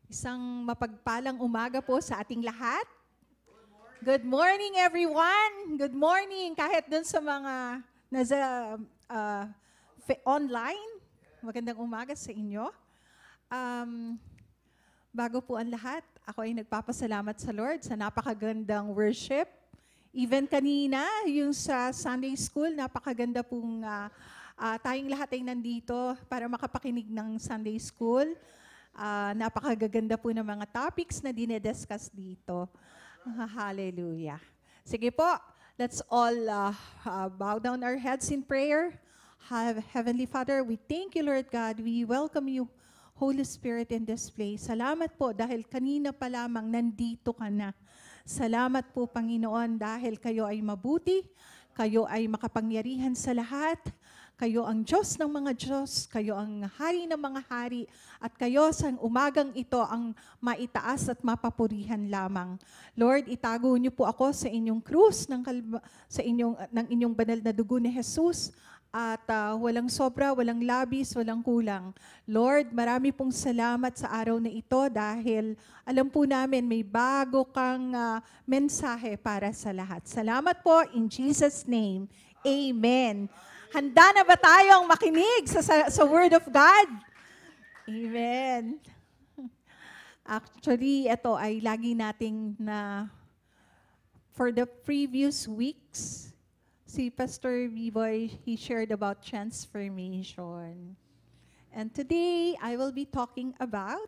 Isang mapagpalang umaga po sa ating lahat. Good morning everyone. Good morning kahit dun sa mga nasa online. Magandang umaga sa inyo. Bago po ang lahat, ako ay nagpapasalamat sa Lord sa napakagandang worship. Even kanina, yung sa Sunday School, napakaganda pong tayong lahat ay nandito para makapakinig ng Sunday School. Napakagaganda po ng mga topics na dinediscuss dito. Hallelujah. Sige po, let's all bow down our heads in prayer. Heavenly Father, we thank you, Lord God. We welcome you, Holy Spirit, in this place. Salamat po dahil kanina pa lamang nandito ka na. Salamat po, Panginoon, dahil kayo ay mabuti, kayo ay makapangyarihan sa lahat. Kayo ang Diyos ng mga Diyos, kayo ang Hari ng mga Hari, at kayo sa umagang ito ang maitaas at mapapurihan lamang. Lord, itago niyo po ako sa inyong krus ng inyong banal na dugo ni Jesus, at walang sobra, walang labis, walang kulang. Lord, marami pong salamat sa araw na ito dahil alam po namin may bago kang mensahe para sa lahat. Salamat po in Jesus' name. Amen. Handa na ba tayong makinig sa Word of God? Amen. Actually, ito ay lagi nating for the previous weeks, si Pastor Viboy, he shared about transformation. And today, I will be talking about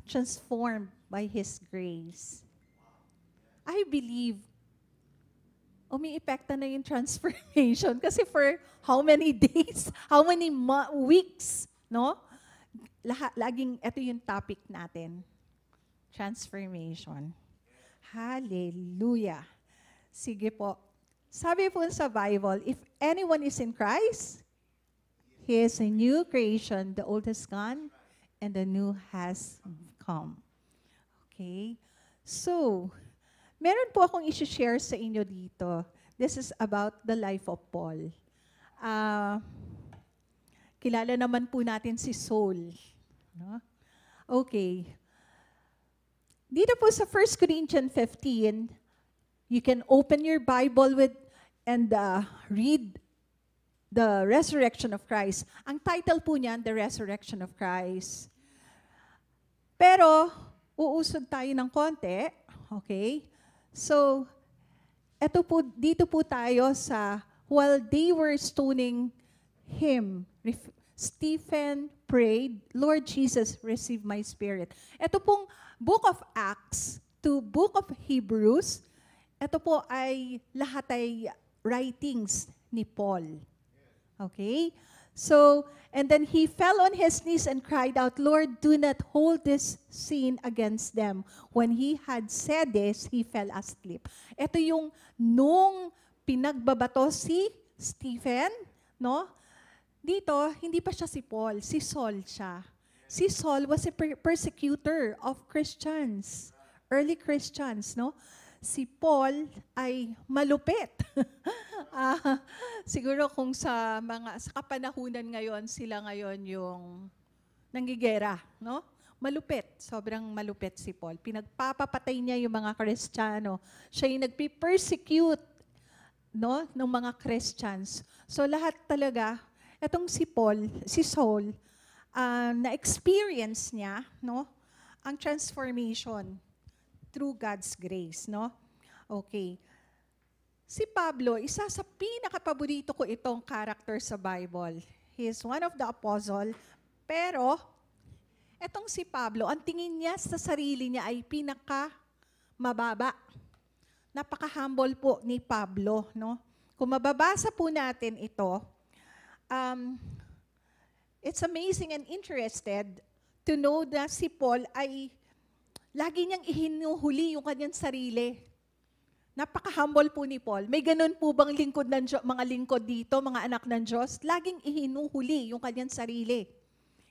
transformed by His grace. I believe umiepekta na yung transformation kasi for how many days, how many weeks, no? Laging ito yung topic natin. Transformation. Hallelujah. Sige po. Sabi po sa Bible, if anyone is in Christ, he is a new creation. The old has gone and the new has come. Okay? So, meron po akong i-share sa inyo dito. This is about the life of Paul. Kilala naman po natin si Saul. No? Okay. Dito po sa 1 Corinthians 15, you can open your Bible and read the resurrection of Christ. Ang title po niyan, The Resurrection of Christ. Pero, uusod tayo ng konti. Okay? So, dito po tayo sa, while they were stoning him, Stephen prayed, Lord Jesus, receive my spirit. Ito pong Book of Acts to Book of Hebrews, ito po ay lahat ay writings ni Paul. Okay? So, and then he fell on his knees and cried out, Lord, do not hold this sin against them. When he had said this, he fell asleep. Ito yung nung pinagbabato si Stephen, no? Dito, hindi pa siya si Paul, si Saul siya. Si Saul was a persecutor of Christians, early Christians, no? Si Paul ay malupit. Siguro kung sa kapanahunan ngayon, sila ngayon yung nanggigera, no? Malupit, sobrang malupit si Paul. Pinagpapapatay niya yung mga Kristiyano. Siya yung nagpi-persecute, no, ng mga Christians. So lahat talaga, etong si Saul, na-experience niya, no, ang transformation through God's grace, no? Okay. Si Pablo, isa sa pinakapaborito ko itong character sa Bible. He is one of the apostle, pero etong si Pablo, ang tingin niya sa sarili niya ay pinaka-mababa. Napaka-humble po ni Pablo, no? Kung mababasa po natin ito, it's amazing and interested to know na si Paul ay lagi niyang ihinuhuli yung kanyang sarili. Napaka-humble po ni Paul. May ganun po bang mga lingkod dito, mga anak ng Diyos? Laging ihinuhuli yung kanyang sarili.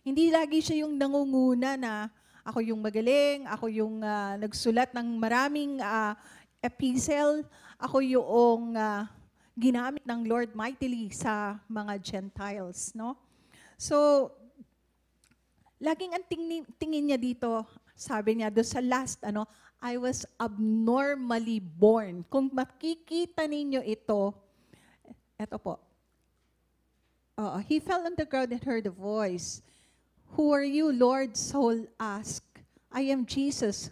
Hindi lagi siya yung nangunguna na ako yung magaling, ako yung nagsulat ng maraming epistle, ako yung ginamit ng Lord mightily sa mga Gentiles, no? So, laging ang tingin niya dito, sabi niya doon sa last, I was abnormally born. Kung makikita ninyo ito po. He fell on the ground and heard a voice. Who are you, Lord? Saul asked. I am Jesus,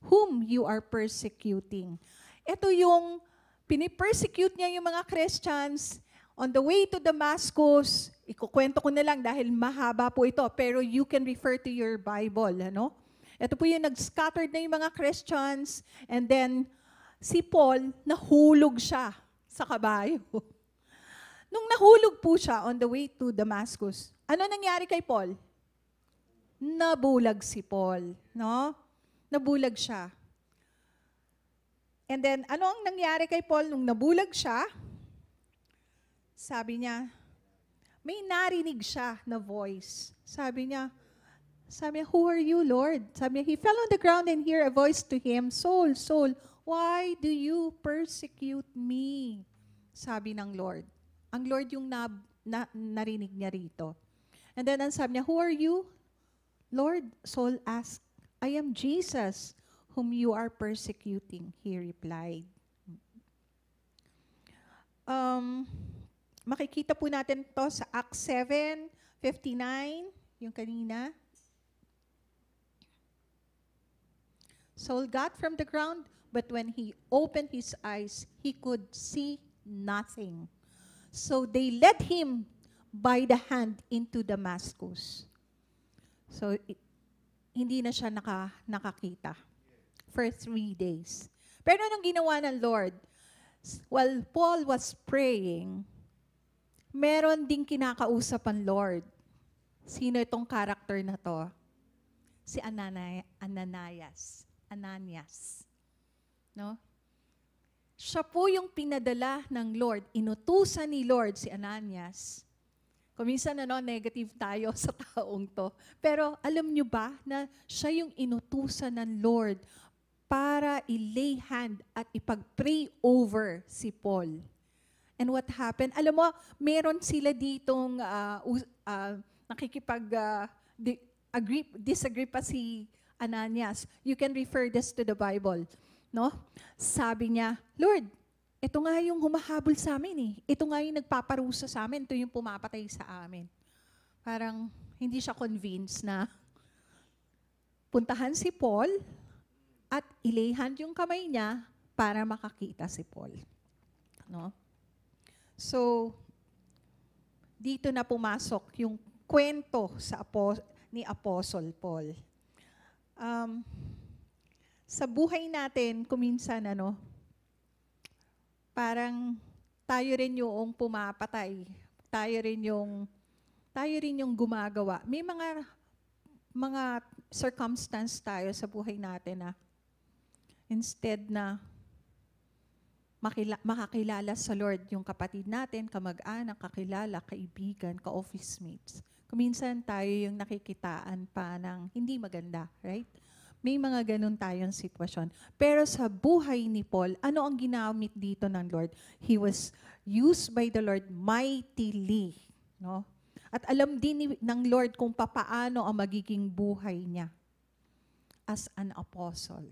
whom you are persecuting. Ito yung pinipersecute niya yung mga Christians on the way to Damascus. Ikukwento ko na lang dahil mahaba po ito, pero you can refer to your Bible, Ito po yung nag-scattered na yung mga Christians, and then si Paul, nahulog siya sa kabayo. Nung nahulog po siya on the way to Damascus, ano nangyari kay Paul? Nabulag si Paul, Nabulag siya. And then, ano ang nangyari kay Paul nung nabulag siya? Sabi niya, may narinig siya na voice. Sabi niya, who are you, Lord? Sabi niya, he fell on the ground and heard a voice to him, Saul, Saul, why do you persecute me? Sabi ng Lord. Ang Lord yung narinig niya rito. And then, ang sabi niya, who are you, Lord? Saul asked, I am Jesus, whom you are persecuting, he replied. Makikita po natin to sa Acts 7:59, yung kanina. Saul got from the ground, but when he opened his eyes, he could see nothing. So they led him by the hand into Damascus. So hindi na siya nakakita for 3 days. Pero anong ginawa ng Lord? While Paul was praying, meron ding kinakausap ang Lord. Sino itong character na to? Si Ananias. No? Siya po yung pinadala ng Lord. Inutusan ni Lord si Ananias. Kuminsan negative tayo sa taong to. Pero alam nyo ba na siya yung inutusan ng Lord para i-lay hand at ipag-pray over si Paul. And what happened? Alam mo, meron sila ditong disagree pa si Ananias. You can refer this to the Bible. No? Sabi niya, Lord, ito nga yung humahabol sa amin Ito nga yung nagpaparusa sa amin. Ito yung pumapatay sa amin. Parang hindi siya convinced na puntahan si Paul at ilayhan yung kamay niya para makakita si Paul. No? So, dito na pumasok yung kwento ni Apostle Paul. Sa buhay natin, kuminsan parang tayo rin yung pumapatay. Tayo rin yung gumagawa. May mga circumstance tayo sa buhay natin na instead na makakilala sa Lord yung kapatid natin, kamag-anak, kakilala, kaibigan, ka-office mates. Kuminsan tayo yung nakikitaan pa ng hindi maganda, right? May mga ganun tayong sitwasyon. Pero sa buhay ni Paul, ano ang ginamit dito ng Lord? He was used by the Lord mightily. No? At alam din ng Lord kung papaano ang magiging buhay niya as an apostle.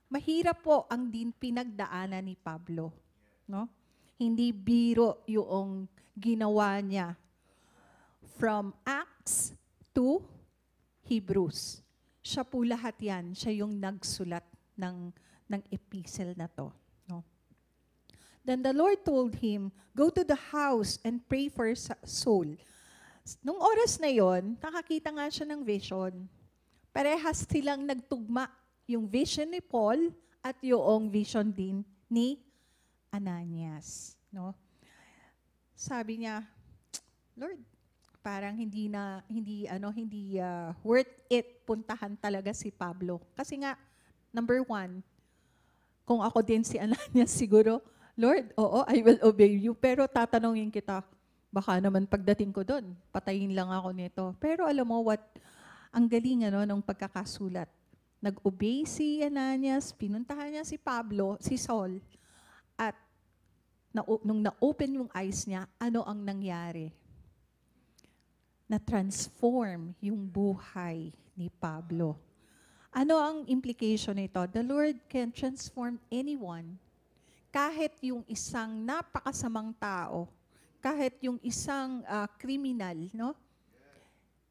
Mahirap po ang din pinagdaanan ni Pablo. No? Hindi biro yung ginawa niya from Acts to Hebrews. Siya po lahat yan. Siya yung nagsulat ng epistle na to. No? Then the Lord told him, go to the house and pray for Saul. Nung oras na yon, nakakita nga siya ng vision. Parehas silang nagtugma. Yung vision ni Paul at yung vision din ni Ananias. No? Sabi niya, Lord, parang hindi worth it puntahan talaga si Pablo. Kasi nga, number 1, kung ako din si Ananias siguro, Lord, oo, I will obey you. Pero tatanungin kita, baka naman pagdating ko doon, patayin lang ako nito. Pero alam mo what, ang galing nung pagkakasulat. Nag-obey si Ananias, pinuntahan niya si Pablo, si Saul, at nung na-open yung eyes niya, ano ang nangyari? Na-transform yung buhay ni Pablo. Ano ang implication nito? The Lord can transform anyone. Kahit yung isang napakasamang tao, kahit yung isang criminal, no?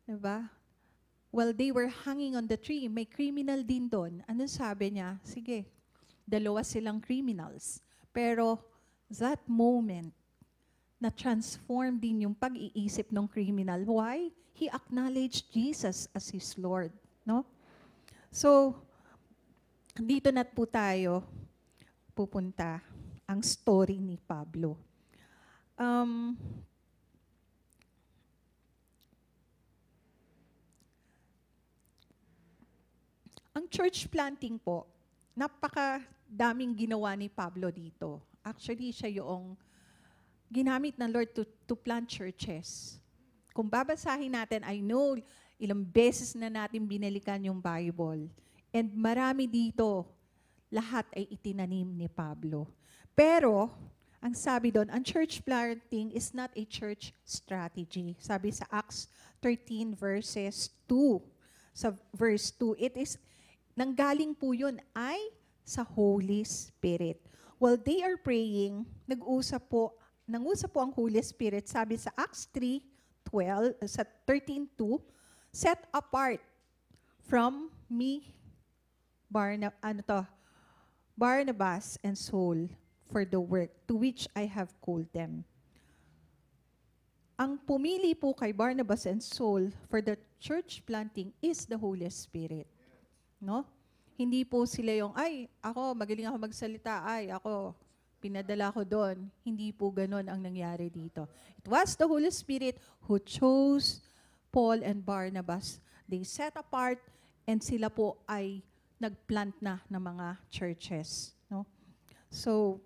Diba? While they were hanging on the tree, may criminal din doon. Ano sabi niya? Sige, dalawa silang criminals. Pero that moment, na-transform din yung pag-iisip ng criminal. Why? He acknowledged Jesus as his Lord. No? So, dito na po tayo pupunta ang story ni Pablo. Ang church planting po, napakadaming ginawa ni Pablo dito. Actually, siya yung ginamit ng Lord to plant churches. Kung babasahin natin, I know ilang beses na natin binalikan yung Bible. And marami dito, lahat ay itinanim ni Pablo. Pero, ang sabi doon, ang church planting is not a church strategy. Sabi sa Acts 13 verses 2. Sa verse 2, it is, nanggaling po yun ay sa Holy Spirit. While they are praying, nangusap po ang Holy Spirit. Sabi sa Acts 3:12, sa 13:2, set apart from me, Barnabas and Saul, for the work to which I have called them. Ang pumili po kay Barnabas and Saul for the church planting is the Holy Spirit. No? Hindi po sila yung, magaling ako magsalita, pinadala ko doon. Hindi po ganun ang nangyari dito. It was the Holy Spirit who chose Paul and Barnabas. They set apart and sila po ay nagplant na ng mga churches. No? So,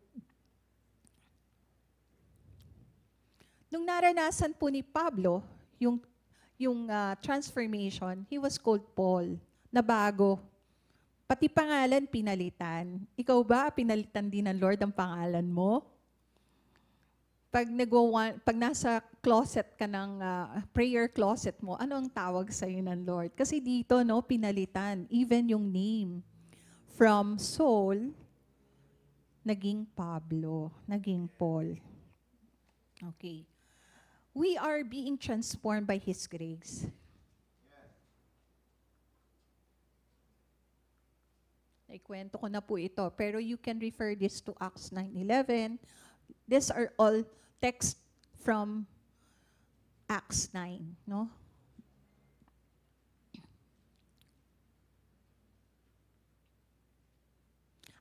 nung naranasan po ni Pablo, yung transformation, he was called Paul, na bago. Pati pangalan pinalitan. Ikaw ba, pinalitan din ng Lord ang pangalan mo? Pag nasa closet ka ng prayer closet mo, ano ang tawag sa iyo ng Lord? Kasi dito, no, pinalitan. Even yung name. From Saul, naging Pablo, naging Paul. Okay. We are being transformed by His grace. Ikwento ko na po ito, pero you can refer this to Acts 9:11. These are all text from Acts 9, no?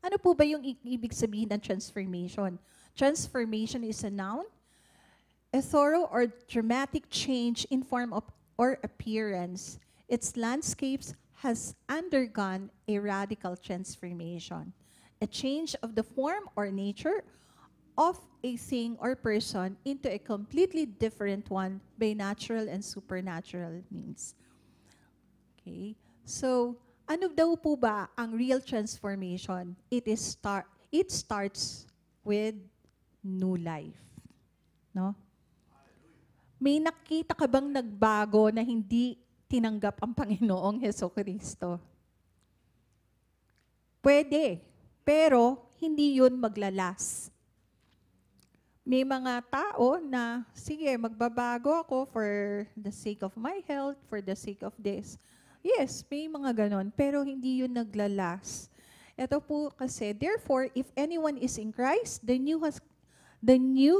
Ano po ba yung ibig sabihin ng transformation? Transformation is a noun, a thorough or dramatic change in form of or appearance. Its landscapes has undergone a radical transformation, a change of the form or nature of a thing or person into a completely different one by natural and supernatural means. Okay? So, ano daw po ba ang real transformation? It starts with new life. No? May nakita ka bang nagbago na hindi tinanggap ang Panginoong Hesukristo? Pwede, pero hindi yun maglalas. May mga tao na, sige, magbabago ako for the sake of my health, for the sake of this. Yes, may mga ganon, pero hindi yun naglalas. Ito po kasi, therefore, if anyone is in Christ, the new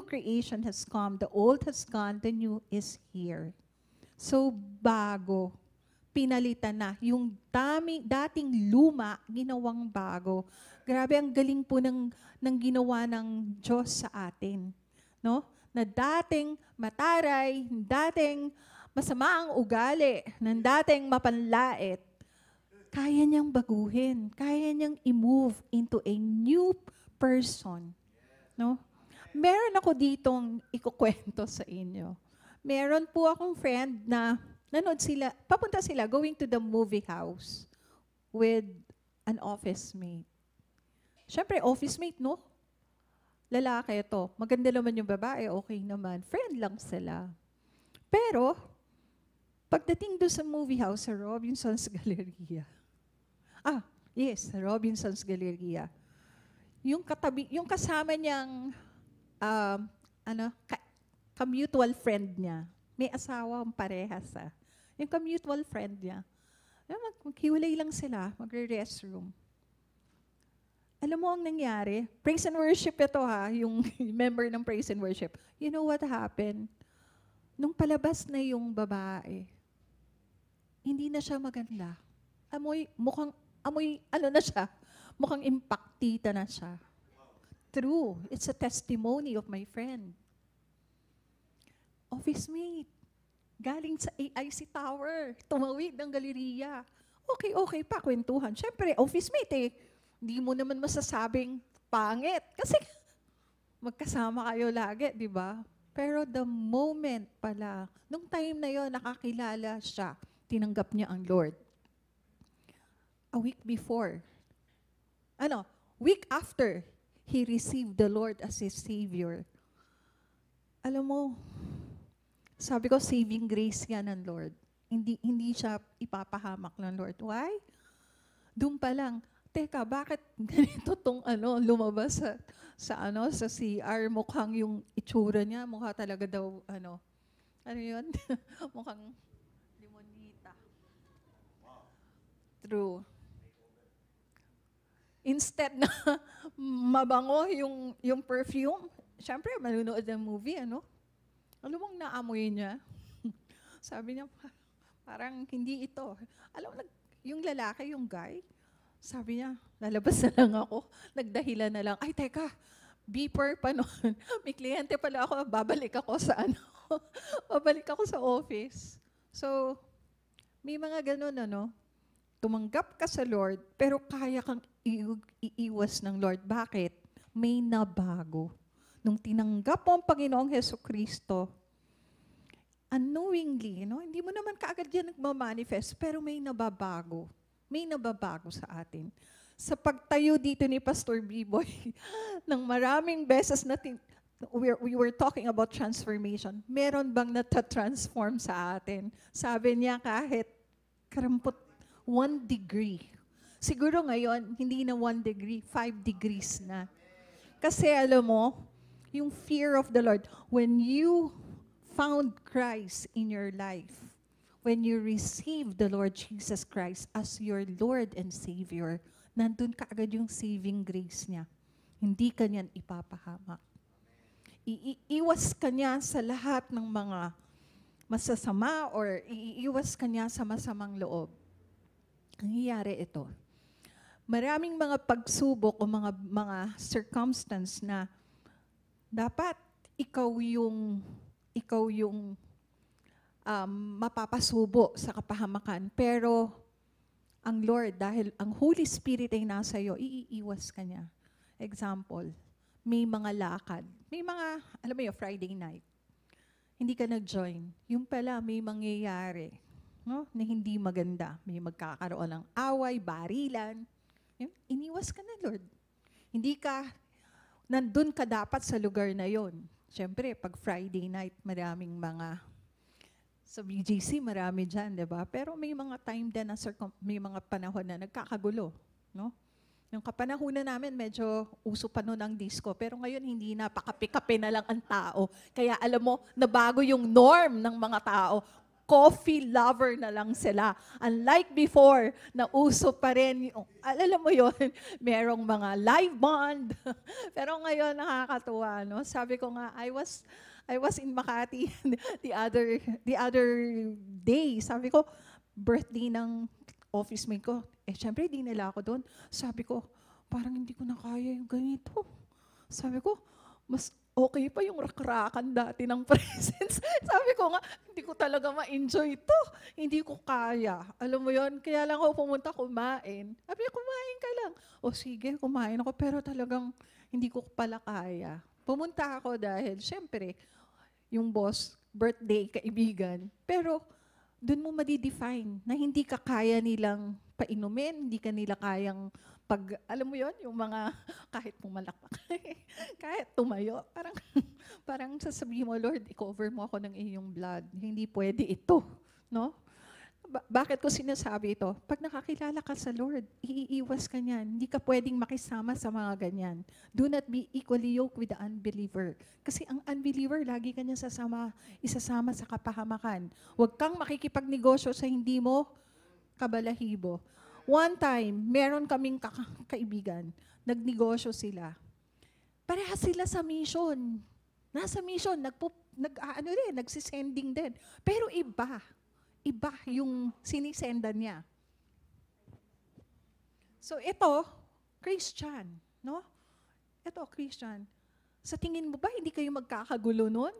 creation has come, the old has gone, the new is here. So, bago. Pinalitan na. Yung dating luma, ginawang bago. Grabe, ang galing po ng ginawa ng Diyos sa atin. No? Na dating mataray, dating masama ang ugali, ng dating mapanlait, kaya niyang baguhin. Kaya niyang i-move into a new person. No? Meron ako ditong ikukwento sa inyo. Meron po akong friend na papunta sila, going to the movie house. with an office mate. Siyempre, office mate, no? Lalaki ito. Maganda naman yung babae, okay naman. Friend lang sila. Pero, pagdating doon sa movie house sa Robinson's Galleria, sa Robinson's Galleria, yung kasama niyang, ka-mutual friend niya, may asawa ang parehas. Yung ka-mutual friend niya, maghiwalay lang sila, magre-restroom. Alam mo ang nangyari? Praise and worship ito yung member ng praise and worship. You know what happened? Nung palabas na yung babae, hindi na siya maganda. Mukhang impactita na siya. True. It's a testimony of my friend. Office mate. Galing sa AIC Tower. Tumawid ng galeriya. Okay pa, kwentuhan. Siyempre, office mate Hindi mo naman masasabing pangit. Kasi magkasama kayo lagi, di ba? Pero the moment pala, nung time na yon nakakilala siya, tinanggap niya ang Lord. A week before, week after, he received the Lord as his Savior. Alam mo, sabi ko, saving grace yan ng Lord. Hindi siya ipapahamak ng Lord. Why? Doon pa lang, teka, bakit ganito tong lumabas sa CR, mukhang yung itsura niya, mukha talaga daw, ano yun? Mukhang limonita. True. Instead na mabango yung perfume, syempre, manunood ng movie, Alam mong naamoy niya? Sabi niya, parang hindi ito. Alam mo, yung lalaki, yung guy, sabi niya, lalabas na lang ako. Nagdahilan na lang. Ay, teka, beeper pa noon. May kliyente pala ako, babalik ako sa babalik ako sa office. So, may mga ganun, tumanggap ka sa Lord, pero kaya kang iiwas ng Lord. Bakit? May nabago. Nung tinanggap mo ang Panginoong Hesukristo, unknowingly, hindi mo naman kaagad yan nagmamanifest, pero may nababago. May nababago sa atin. Sa pagtayo dito ni Pastor B-Boy, ng maraming beses natin, we were talking about transformation. Meron bang nata-transform sa atin? Sabi niya kahit 1 degree. Siguro ngayon, hindi na 1 degree, 5 degrees na. Kasi alam mo, yung fear of the Lord, when you found Christ in your life, when you receive the Lord Jesus Christ as your Lord and Savior, nandun kaagad yung saving grace niya. Hindi ka niyan ipapahamak. Iiwas ka niya sa lahat ng mga masasama or iiwas ka niya sa masamang loob. Nangyayari ito. Maraming mga pagsubok o mga circumstance na dapat ikaw yung mapapasubo sa kapahamakan. Pero ang Lord, dahil ang Holy Spirit ay nasa iyo, iiwas ka niya. Example, may mga lakad. May mga, alam mo yun, Friday night. Hindi ka nag-join. Yung pala, may mangyayari na hindi maganda. May magkakaroon ng away, barilan. Iniwas ka na, Lord. Nandun ka dapat sa lugar na yon. Siyempre, pag Friday night, maraming mga sa BGC, marami dyan, di ba? Pero may mga time din na may mga panahon na nagkakagulo, Yung kapanahunan namin, medyo uso pa noon ang disco. Pero ngayon, hindi na, pakape-kape na lang ang tao. Kaya alam mo, nabago yung norm ng mga tao. Coffee lover na lang sila. Unlike before, na uso pa rin yung, alam mo yon, merong mga live band. Pero ngayon, nakakatuwa, Sabi ko nga, I was in Makati the other day. Sabi ko, birthday ng office mate ko. Syempre, di nila ako doon. Sabi ko, parang hindi ko na kaya yung ganito. Sabi ko, mas okay pa yung rakrakan dati ng presents. Sabi ko nga, hindi ko talaga ma-enjoy ito. Hindi ko kaya. Alam mo yon, kaya lang ako pumunta kumain. Sabi ko, kumain ka lang. O sige, kumain ako, pero talagang hindi ko pala kaya. Pumunta ako dahil, syempre, yung boss, birthday, kaibigan. Pero, doon mo madidefine na hindi ka kaya nilang painumin, hindi ka nila kayang alam mo yon, yung mga kahit pumalakpak, kahit tumayo, parang sasabihin mo, Lord, i-cover mo ako ng iyong blood. Hindi pwede ito, no? Bakit ko sinasabi ito? Pag nakakilala ka sa Lord, iiwas ka niyan. Hindi ka pwedeng makisama sa mga ganyan. Do not be equally yoked with the unbeliever. Kasi ang unbeliever, lagi ka niya isasama sa kapahamakan. Huwag kang makikipagnegosyo sa hindi mo kabalahibo. One time, meron kaming kaibigan, nagnegosyo sila. Parehas sila sa mission. Nasa mission, nagsisending din. Pero iba yung sinisendan niya. So ito, Christian, no? Ito, Christian. Sa tingin mo ba, hindi kayo magkakagulo nun?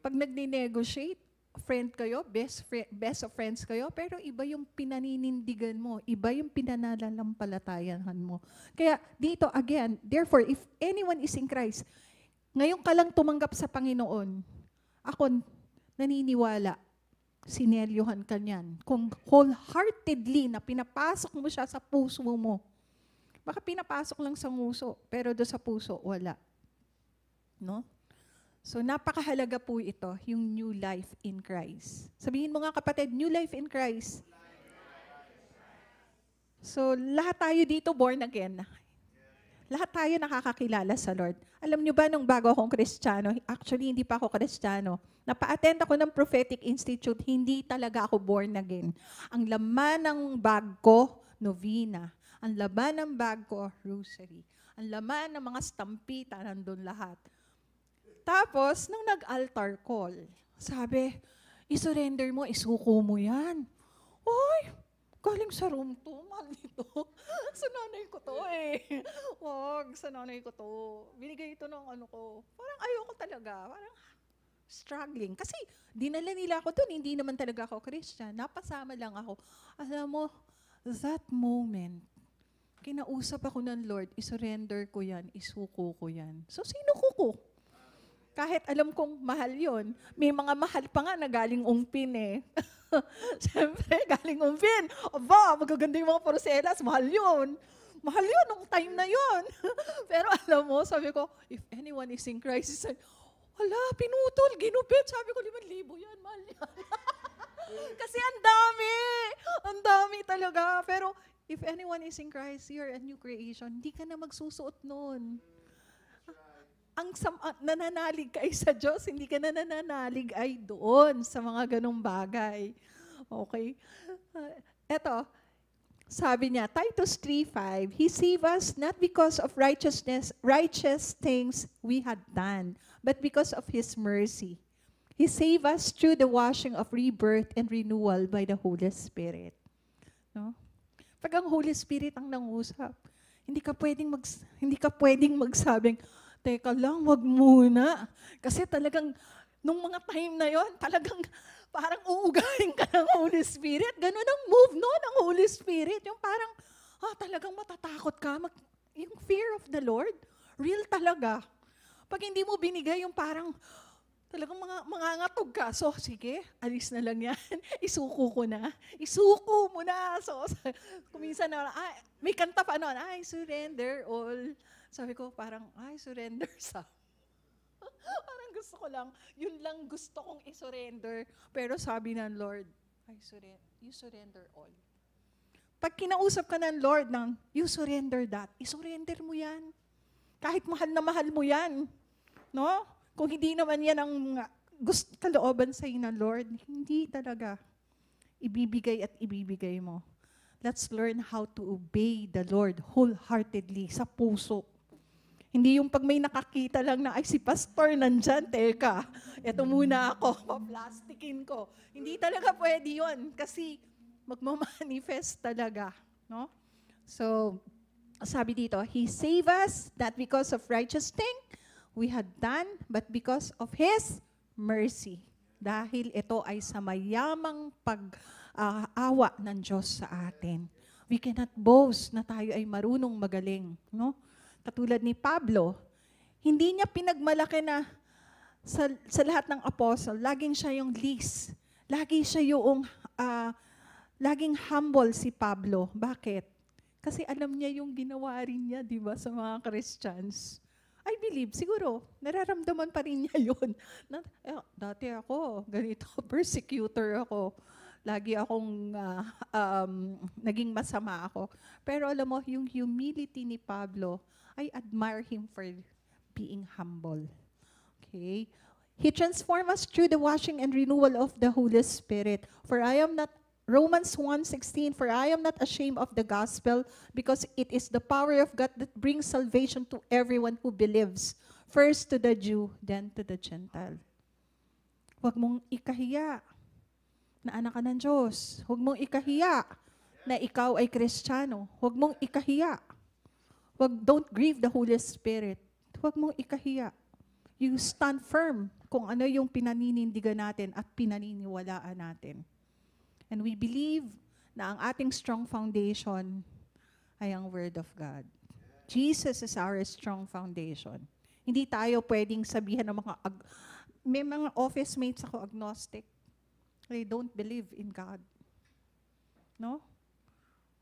Pag nagni-negotiate, friend kayo, best of friends kayo, pero iba yung pinaninindigan mo, iba yung pinanalalampalatayan mo. Kaya dito, again, therefore, if anyone is in Christ, ngayon ka lang tumanggap sa Panginoon, ako naniniwala, sinelyuhan ka niyan. Kung wholeheartedly na pinapasok mo siya sa puso mo, baka pinapasok lang sa nguso, pero do sa puso, wala. No? So, napakahalaga po ito, yung new life in Christ. Sabihin mo nga kapatid, new life in Christ. So, lahat tayo dito born again. Lahat tayo nakakakilala sa Lord. Alam niyo ba, nung bago akong Kristiyano, actually hindi pa ako Kristiyano, napa-attend ako ng Prophetic Institute, hindi talaga ako born again. Ang laman ng bag ko, novena. Ang laman ng bag ko, rosary. Ang laman ng mga stampita, nandun lahat. Tapos, nung nag-altar call, sabi, isurrender mo, isuko mo yan. Oy, galing sa room to, mahal nito. Sa nanay ko to eh. Wag, sa nanay ko to. Binigay ito ng ano ko. Parang ayoko talaga. Parang struggling. Kasi dinala nila ako doon, hindi naman talaga ako Christian. Napasama lang ako. Alam mo, that moment, kinausap ako ng Lord, isurrender ko yan, isuko ko yan. So, sino ko? Kahit alam kong mahal yon, may mga mahal pa nga na galing Ungpin eh. Siyempre, galing Ungpin. Aba, magaganda yung mga porcelas, mahal yun. Mahal yun nung time na yun. Pero alam mo, sabi ko, if anyone is in crisis, wala, pinutol, ginupit. Sabi ko, 5,000 yan, mahal yan. Kasi ang dami talaga. Pero if anyone is in Christ, you're a new creation, hindi ka na magsusuot nun. Nananalig ka ay sa Diyos, hindi ka na nananalig ay doon sa mga ganong bagay. Okay? Eto, sabi niya, Titus 3:5, He saved us not because of righteous things we had done, but because of His mercy. He saved us through the washing of rebirth and renewal by the Holy Spirit. No? Pag ang Holy Spirit ang nangusap, hindi ka pwedeng magsabing, teka lang, wag muna. Kasi talagang, nung mga time na yon, talagang parang uugahin ka ng Holy Spirit. Ganun ang move ng Holy Spirit. Yung parang, talagang matatakot ka. Yung fear of the Lord, real talaga. Pag hindi mo binigay yung parang, talagang mangangatog ka. So, sige, alis na lang yan. Isuko ko na. Isuko mo na. So, kuminsan na, may kanta pa noon, I surrender all. Sabi ko, parang, surrender sa. Parang gusto ko lang, yun lang gusto kong isurrender. Pero sabi ng Lord, you surrender all. Pag kinausap ka ng Lord ng, you surrender that, isurrender mo yan. Kahit mahal na mahal mo yan. No? Kung hindi naman yan ang kalooban sa'yo ng Lord, hindi talaga. Ibibigay mo. Let's learn how to obey the Lord wholeheartedly, sa puso. Hindi yung pag may nakakita lang na, si pastor nandyan, teka, eto muna ako, paplastikin ko. Hindi talaga pwede yun kasi magmamanifest talaga. No? So, sabi dito, He saved us not because of righteous thing we had done, but because of His mercy. Dahil ito ay sa mayamang pag-awa ng Diyos sa atin. We cannot boast na tayo ay marunong magaling. No? Katulad ni Pablo, hindi niya pinagmalaki na sa lahat ng apostle, laging siya yung least. Lagi siya yung laging humble si Pablo. Bakit? Kasi alam niya yung ginawa rin niya, di ba, sa mga Christians. I believe, siguro, nararamdaman pa rin niya yun. Dati ako, ganito, persecutor ako. Lagi akong naging masama ako. Pero alam mo, yung humility ni Pablo, I admire him for being humble. Okay? He transformed us through the washing and renewal of the Holy Spirit. For I am not, Romans 1:16, for I am not ashamed of the gospel because it is the power of God that brings salvation to everyone who believes. First to the Jew, then to the Gentile. Huwag mong ikahiya na anak ka ng Diyos. Huwag mong ikahiya na ikaw ay Kristiyano. Huwag mong ikahiya. Don't grieve the Holy Spirit. Huwag mong ikahiya. You stand firm kung ano yung pinaninindigan natin at pinaniniwalaan natin. And we believe na ang ating strong foundation ay ang Word of God. Jesus is our strong foundation. Hindi tayo pwedeng sabihan ng may mga office mates ako agnostic. They don't believe in God. No?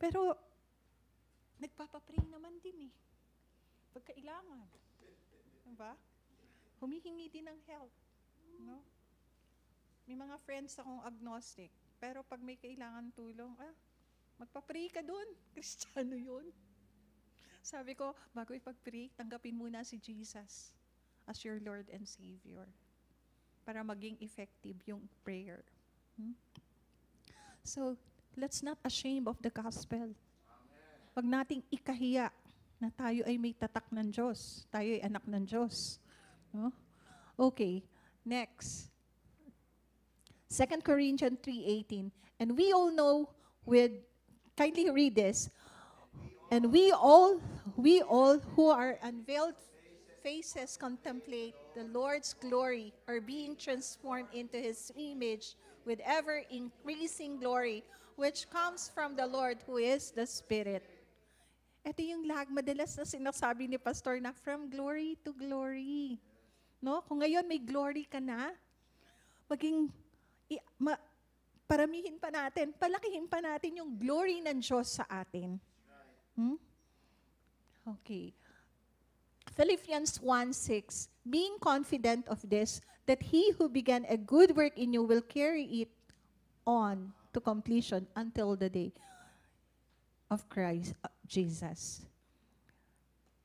Pero, nagpapapray naman din eh. Pagkailangan. Diba? Humihingi din ng help. No? May mga friends akong agnostic. Pero pag may kailangan tulong, magpa-pray ka dun. Kristiyano yun. Sabi ko, bago ipag-pray, tanggapin muna si Jesus as your Lord and Savior para maging effective yung prayer. So, let's not ashamed of the gospel. Wag nating ikahiya na tayo ay may tatak ng Diyos. Tayo ay anak ng Diyos. No? Okay, next. 2 Corinthians 3:18. And we all know kindly read this. And we all who are unveiled faces contemplate the Lord's glory are being transformed into His image with ever increasing glory, which comes from the Lord who is the Spirit. Ito yung madalas na sinasabi ni Pastor na from glory to glory. No? Kung ngayon may glory ka na, paramihin pa natin, palakihin pa natin yung glory ng Diyos sa atin. Okay. Philippians 1:6, being confident of this, that He who began a good work in you will carry it on to completion until the day of Christ Jesus.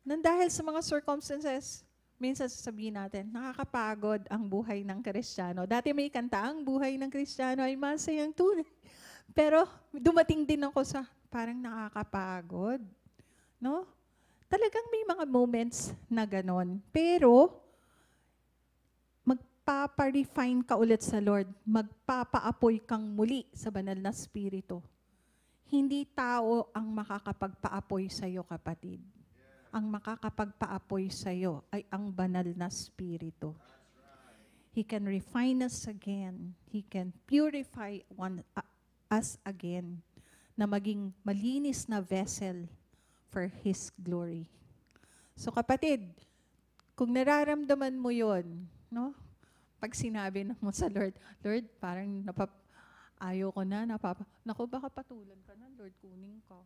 Nang dahil sa mga circumstances, minsan sasabihin natin, nakakapagod ang buhay ng Kristiyano. Dati may kanta, ang buhay ng Kristiyano ay masayang tunay. Pero dumating din ako sa parang nakakapagod. No? Talagang may mga moments na ganon. Pero, magpapa-refine ka ulit sa Lord. Magpapaapoy kang muli sa banal na Espiritu. Hindi tao ang makakapagpaapoy sa iyo, kapatid. Ang makakapagpaapoy sa iyo ay ang banal na Espiritu. He can refine us again. He can purify us again na maging malinis na vessel for His glory. So kapatid, kung nararamdaman mo yon, no? Pag sinabi mo sa Lord, Lord, parang ayaw ko na, naku, baka patulan ka na, Lord, kunin ka.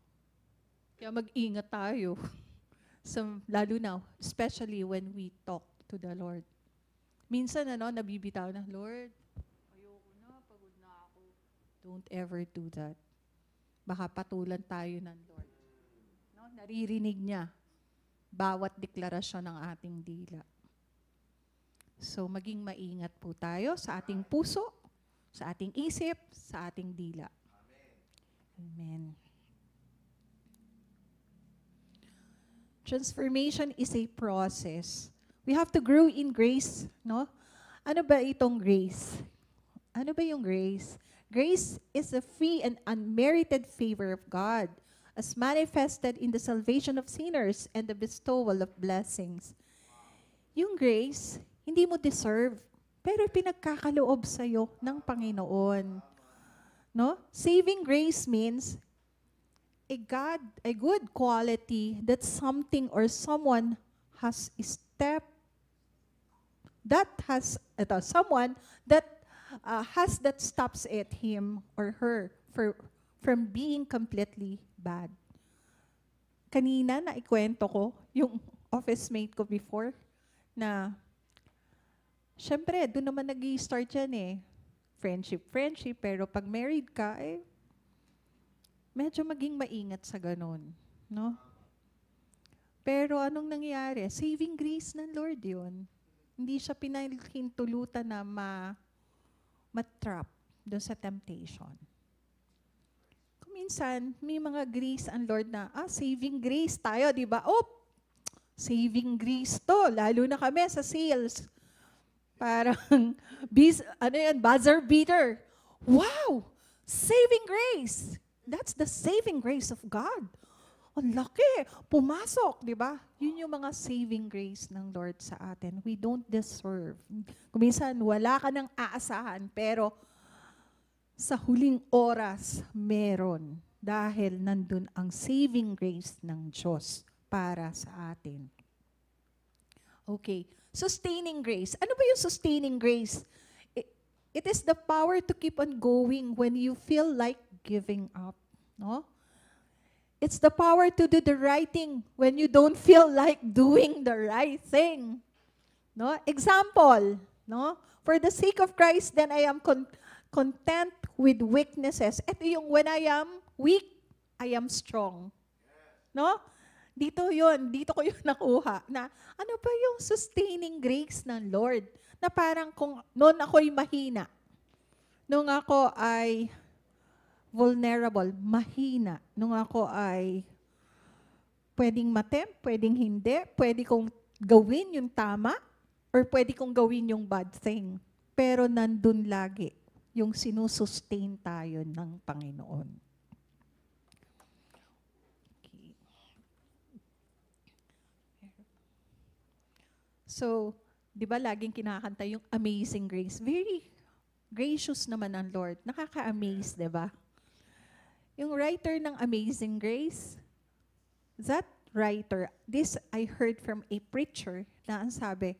Kaya mag-ingat tayo. So, lalo na, especially when we talk to the Lord. Minsan, nabibitaw na, Lord, ayoko na, pagod na ako. Don't ever do that. Baka patulan tayo ng Lord. No? Naririnig niya bawat deklarasyon ng ating dila. So, maging maingat po tayo sa ating puso, sa ating isip, sa ating dila. Amen. Transformation is a process. We have to grow in grace, no? Ano ba itong grace? Ano ba yung grace? Grace is a free and unmerited favor of God as manifested in the salvation of sinners and the bestowal of blessings. Yung grace, hindi mo deserve, pero pinagkakaloob sa'yo ng Panginoon. No? Saving grace means a good quality that something or someone has someone that has that stops it, him or her, from being completely bad. Kanina na ikwento ko yung office mate ko before na syempre, doon naman nag-i-start yan eh. Friendship, pero pag married ka, medyo maging maingat sa ganun. No? Pero anong nangyari? Saving grace ng Lord yun. Hindi siya pinahintulutan na matrap doon sa temptation. Kung minsan, may mga grace ang Lord na, saving grace tayo, di ba? Saving grace to, lalo na kami sa sales. Parang, buzzer beater. Wow! Saving grace! That's the saving grace of God. Ang laki! Pumasok, di ba? Yun yung mga saving grace ng Lord sa atin. We don't deserve. Kung minsan, wala ka nang aasahan, pero sa huling oras, meron. Dahil nandun ang saving grace ng Diyos para sa atin. Okay. Sustaining grace. Ano ba yung sustaining grace? It is the power to keep on going when you feel like giving up. No? It's the power to do the right thing when you don't feel like doing the right thing. No? Example, no? For the sake of Christ, then I am content with weaknesses. Ito yung when I am weak, I am strong. No? Dito ko yun nakuha na ano ba yung sustaining grace ng Lord? Na parang kung noon ako'y mahina, nung ako ay vulnerable, mahina, nung ako ay pwedeng matempt, pwedeng hindi, pwede kong gawin yung tama, or pwede kong gawin yung bad thing. Pero nandun lagi yung sinusustain tayo ng Panginoon. So, di ba laging kinakanta yung Amazing Grace? Very gracious naman ang Lord. Nakaka-amaze, di ba? Yung writer ng Amazing Grace, that writer, this I heard from a preacher na ang sabi,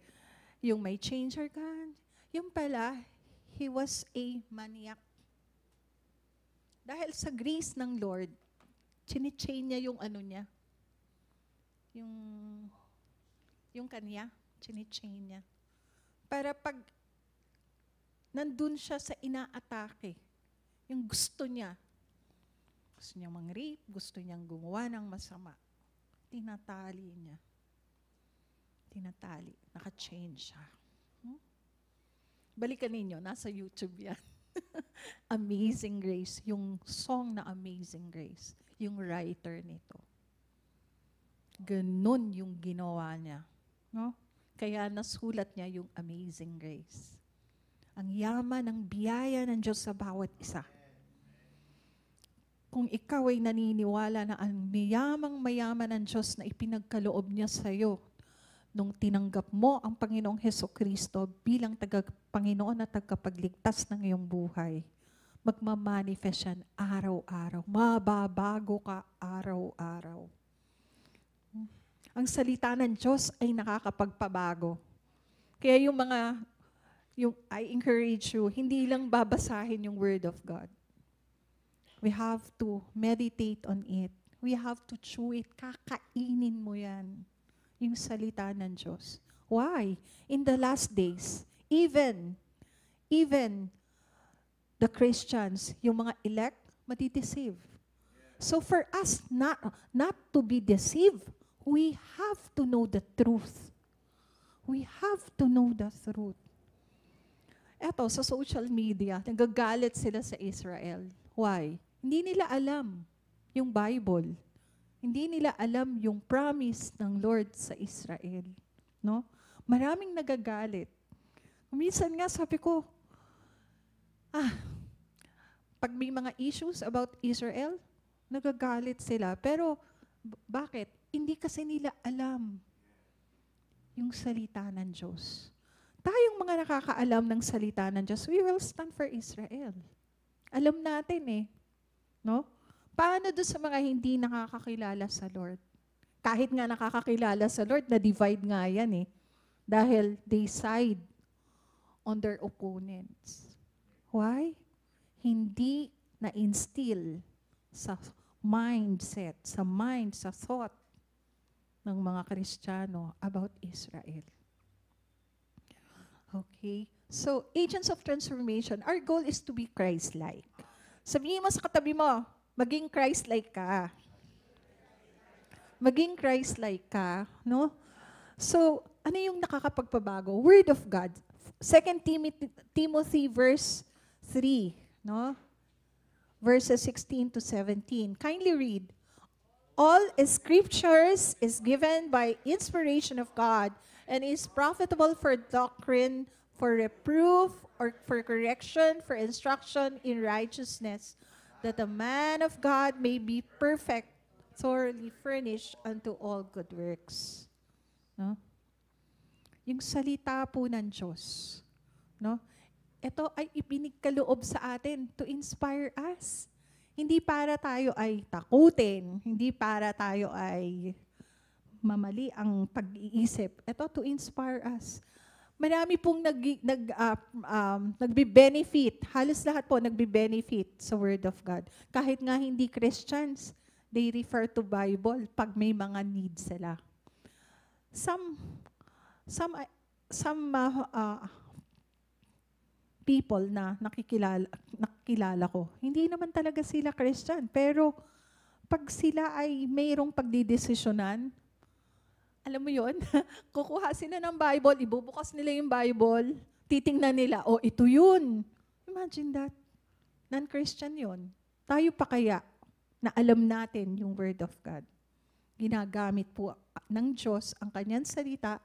yung may changer gun, yung pala, he was a maniac. Dahil sa grace ng Lord, chinichain niya yung ano niya, yung kanya, chinichain niya. Para pag nandun siya sa inaatake, yung gusto niyang mang-rape, gusto niyang gumawa ng masama, tinatali niya. Tinatali. Naka-change siya. Balikan ninyo, nasa YouTube yan. Amazing Grace. Yung song na Amazing Grace. Yung writer nito. Ganun yung ginawa niya. No? Kaya nasulat niya yung Amazing Grace. Ang yaman ng biyaya ng Diyos sa bawat isa. Kung ikaw ay naniniwala na ang mayaman ng Diyos na ipinagkaloob niya sa iyo, nung tinanggap mo ang Panginoong Hesukristo bilang Panginoon at tagapagligtas ng iyong buhay, magmamanifest yan araw-araw. Mababago ka araw-araw. Ang salita ng Diyos ay nakakapagpabago. Kaya I encourage you, hindi lang babasahin yung Word of God. We have to meditate on it. We have to chew it. Kakainin mo yan. Yung salita ng Diyos. Why? In the last days, even the Christians, yung mga elect, matideceive. So for us not to be deceived, we have to know the truth. We have to know the truth. Eto, sa social media, nagagalit sila sa Israel. Why? Hindi nila alam yung Bible. Hindi nila alam yung promise ng Lord sa Israel. No? Maraming nagagalit. Minsan nga sabi ko, pag may mga issues about Israel, nagagalit sila. Pero bakit? Hindi kasi nila alam yung salita ng Diyos. Tayong mga nakakaalam ng salita ng Diyos, we will stand for Israel. Alam natin eh. No? Paano doon sa mga hindi nakakakilala sa Lord? Kahit nga nakakakilala sa Lord, na-divide nga yan eh. Dahil they side on their opponents. Why? Hindi na-instill sa mindset, sa mind, sa thought ng mga Kristiyano about Israel. Okay? So, agents of transformation, our goal is to be Christ-like. Sabihin mo sa katabi mo, maging Christ-like ka. Maging Christ-like ka, no? So, ano yung nakakapagpabago? Word of God. 2 Timothy verse 3, no? Verses 16 to 17. Kindly read. All scriptures is given by inspiration of God and is profitable for doctrine, for reproof, or for correction, for instruction in righteousness, that the man of God may be perfect, thoroughly furnished unto all good works. No? Yung salita po ng Diyos, no? Ito ay ipinigkaloob sa atin to inspire us. Hindi para tayo ay takutin, hindi para tayo ay mamali ang pag-iisip. Ito to inspire us. Marami pong nagbe-benefit, halos lahat po nagbe-benefit sa Word of God. Kahit nga hindi Christians, they refer to Bible pag may mga needs sila. Some people na nakikilala ko, hindi naman talaga sila Christian, pero pag sila ay mayroong pagdidesisyonan, alam mo yon, kukuha sila ng Bible, ibubukas nila yung Bible, titingnan nila, oh, ito yun. Imagine that. Non-Christian yun. Tayo pa kaya na alam natin yung Word of God. Ginagamit po ng Diyos ang kanyang salita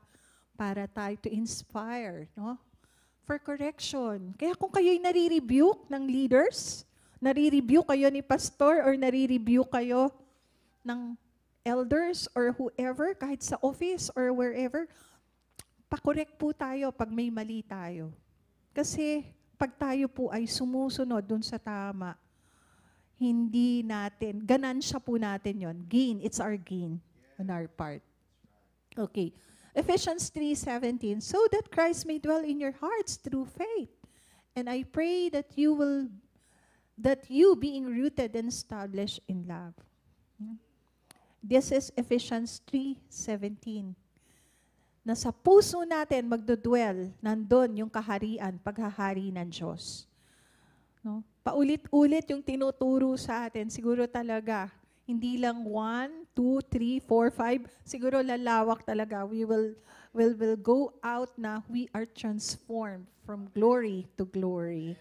para tayo to inspire, no? For correction. Kaya kung kayo'y nare-rebuke ng leaders, nare-rebuke kayo ni pastor or nare-rebuke kayo ng elders or whoever, kahit sa office or wherever, pa-correct po tayo pag may mali tayo. Kasi pag tayo po ay sumusunod dun sa tama, hindi natin, ganansya po natin yon. Gain, it's our gain on our part. Okay. Ephesians 3:17, so that Christ may dwell in your hearts through faith. And I pray that you being rooted and established in love. This is Ephesians 3:17. Na sa puso natin magdudwell, nandun yung kaharian, paghahari ng Diyos. No? Paulit-ulit yung tinuturo sa atin, siguro talaga, hindi lang 1, 2, 3, 4, 5, siguro lalawak talaga. We will go out na we are transformed from glory to glory.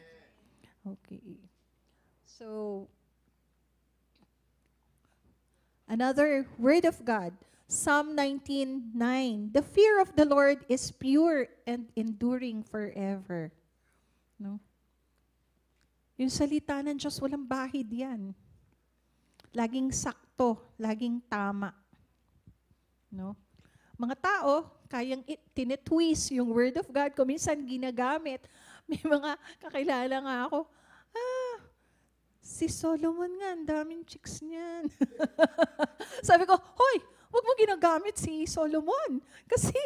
Okay. So, another word of God, Psalm 19:9. The fear of the Lord is pure and enduring forever. No? Yung salita ng Diyos, walang bahid yan. Laging sakto, laging tama. No? Mga tao, kayang tinitwist yung Word of God, kung minsan ginagamit. May mga kakilala nga ako, si Solomon nga, ang daming chicks niyan. Sabi ko, hoy, huwag mo ginagamit si Solomon. Kasi,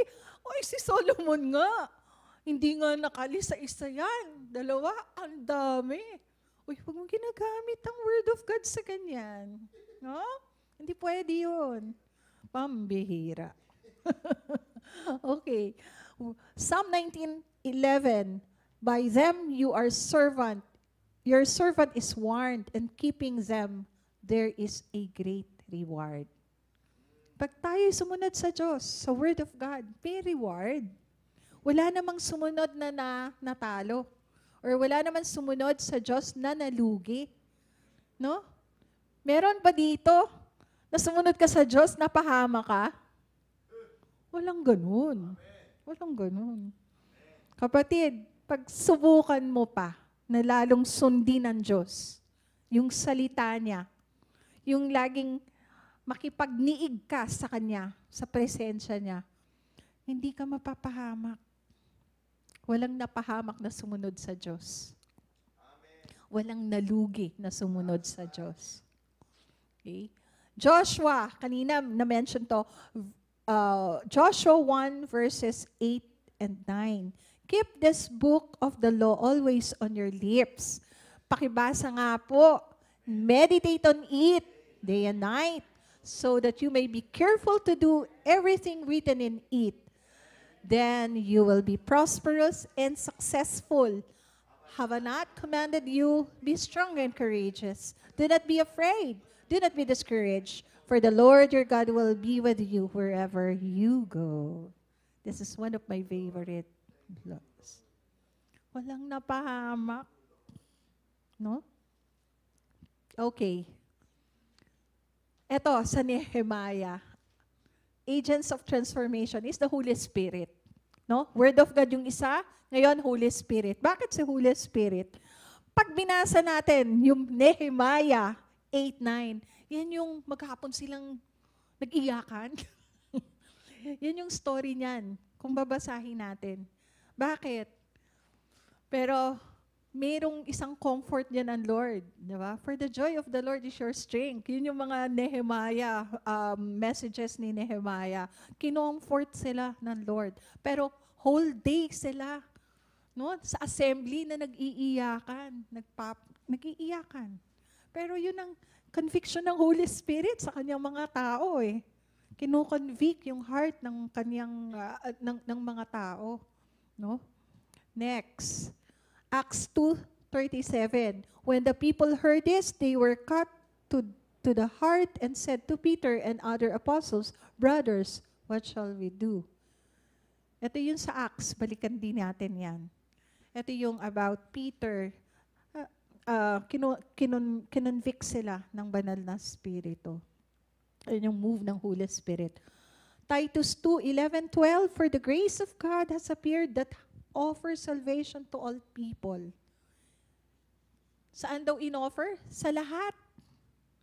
si Solomon nga, hindi nga nakali sa isa yan. Dalawa, ang dami. Huwag mo ginagamit ang Word of God sa ganyan. No? Hindi pwede yun. Pambihira. Okay. Psalm 19:11. By them you are servant. Your servant is warned, and keeping them, there is a great reward. Pag tayo sumunod sa Diyos, sa Word of God, may reward. Wala namang sumunod na natalo. Or wala naman sumunod sa Diyos na nalugi. No? Meron ba dito na sumunod ka sa Diyos, napahama ka? Walang ganun. Walang ganun. Kapatid, pag subukan mo pa na lalong sundin ng Diyos, yung salita niya, yung laging makipagniig ka sa Kanya, sa presensya niya, hindi ka mapapahamak. Walang napahamak na sumunod sa Diyos. Walang nalugi na sumunod sa Diyos. Okay? Joshua, kanina na-mention to, Joshua 1 verses 8 and 9. Keep this book of the law always on your lips. Pakibasa nga po. Meditate on it day and night, so that you may be careful to do everything written in it. Then you will be prosperous and successful. Have I not commanded you? Be strong and courageous. Do not be afraid. Do not be discouraged. For the Lord your God will be with you wherever you go. This is one of my favorite laws. Walang napahamak. No? Okay. Ito, sa Nehemiah, agents of transformation is the Holy Spirit. No? Word of God yung isa, ngayon Holy Spirit. Bakit si Holy Spirit? Pag binasa natin yung Nehemiah 8:9, yan yung maghapon silang nag-iyakan. Yan yung story niyan, kung babasahin natin. Bakit? Pero mayroong isang comfort niya ng Lord. Diba? For the joy of the Lord is your strength. Yun yung mga Nehemiah, messages ni Nehemiah. Kinomfort sila ng Lord. Pero whole day sila, no? Sa assembly na nag-iiyakan. Nag-iiyakan. Pero yun ang conviction ng Holy Spirit sa kanyang mga tao eh. Kino-convict yung heart ng kanyang ng mga tao, no? Next, Acts 2:37. When the people heard this, they were cut to the heart and said to Peter and other apostles, "Brothers, what shall we do?" Ito yung sa Acts, balikan din natin yan. Ito yung about Peter, kinonvict sila ng banal na spirito. Ayun yung move ng Holy Spirit. Titus 2:11-12, for the grace of God has appeared that offers salvation to all people. Saan daw in-offer? Sa lahat.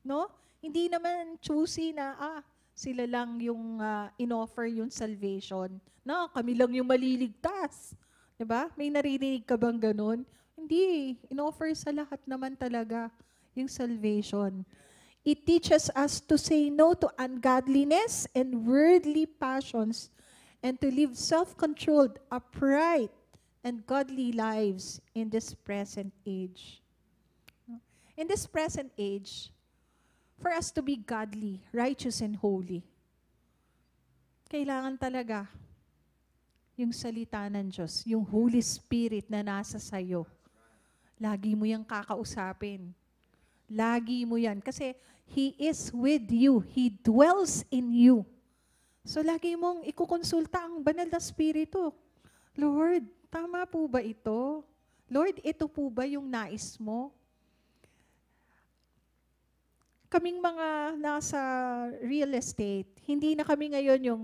No? Hindi naman choosy na, sila lang yung in-offer yung salvation. No, kami lang yung maliligtas. Diba? May naririnig ka bang ganun? Hindi. In-offer sa lahat naman talaga yung salvation. It teaches us to say no to ungodliness and worldly passions and to live self-controlled, upright, and godly lives in this present age. In this present age, for us to be godly, righteous, and holy, kailangan talaga yung salita ng Diyos, yung Holy Spirit na nasa sayo. Lagi mo yung kakausapin. Lagi mo yan. Kasi He is with you. He dwells in you. So lagi mong ikukonsulta ang banal na Espiritu. Lord, tama po ba ito? Lord, ito po ba yung nais mo? Kaming mga nasa real estate, hindi na kami ngayon yung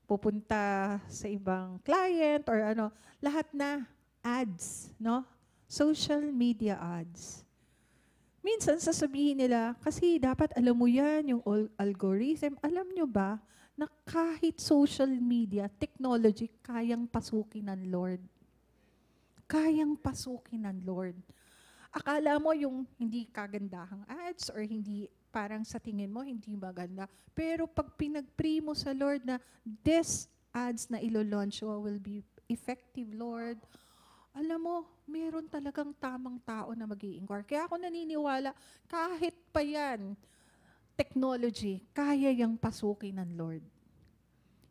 pupunta sa ibang client or ano, lahat na ads, no? Social media ads. Minsan sasabihin nila, kasi dapat alam mo yan, yung algorithm. Alam nyo ba na kahit social media, technology, kayang pasukin ng Lord? Kayang pasukin ng Lord. Akala mo yung hindi kagandahang ads or hindi parang sa tingin mo hindi maganda. Pero pag pinag-pray mo sa Lord na this ads na ilo-launch will be effective, Lord, alam mo, meron talagang tamang tao na mag-i-inquire. Kaya ako naniniwala, kahit pa yan, technology, kaya yang pasukin ng Lord.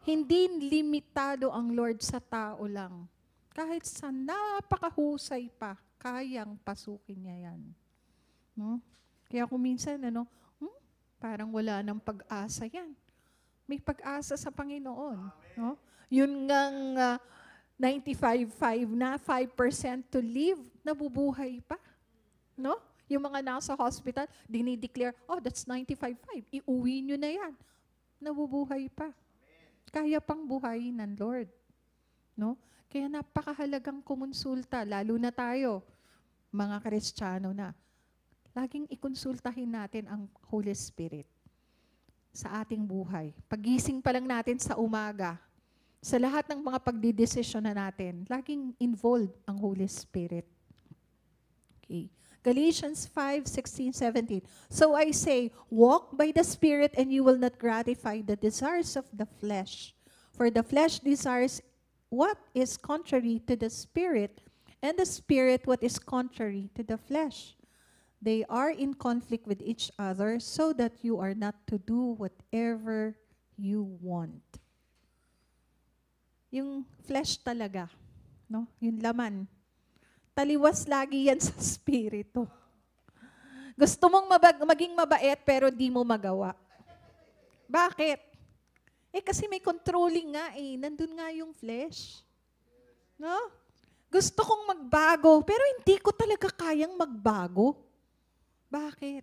Hindi limitado ang Lord sa tao lang. Kahit sa napakahusay pa, kayang pasukin niya yan. No? Kaya kung minsan, parang wala nang pag-asa yan. May pag-asa sa Panginoon. No? Yun ngang 95.5 na 5% to live, nabubuhay pa. No? Yung mga nasa hospital, dinideclare, that's 95.5. Iuwi nyo na yan. Nabubuhay pa. Kaya pang buhayin ng Lord. No? Kaya napakahalagang kumonsulta, lalo na tayo, mga Kristiyano na. Laging ikonsultahin natin ang Holy Spirit sa ating buhay. Pagising pa lang natin sa umaga, sa lahat ng mga pagdidesisyon na natin, laging involved ang Holy Spirit. Okay. Galatians 5:16-17. So I say, walk by the Spirit and you will not gratify the desires of the flesh. For the flesh desires what is contrary to the Spirit, and the Spirit what is contrary to the flesh. They are in conflict with each other so that you are not to do whatever you want. Yung flesh talaga, no? Yung laman. Taliwas lagi yan sa spirito. Gusto mong maging mabait pero di mo magawa. Bakit? Kasi may controlling nga Nandun nga yung flesh. No? Gusto kong magbago pero hindi ko talaga kayang magbago. Bakit?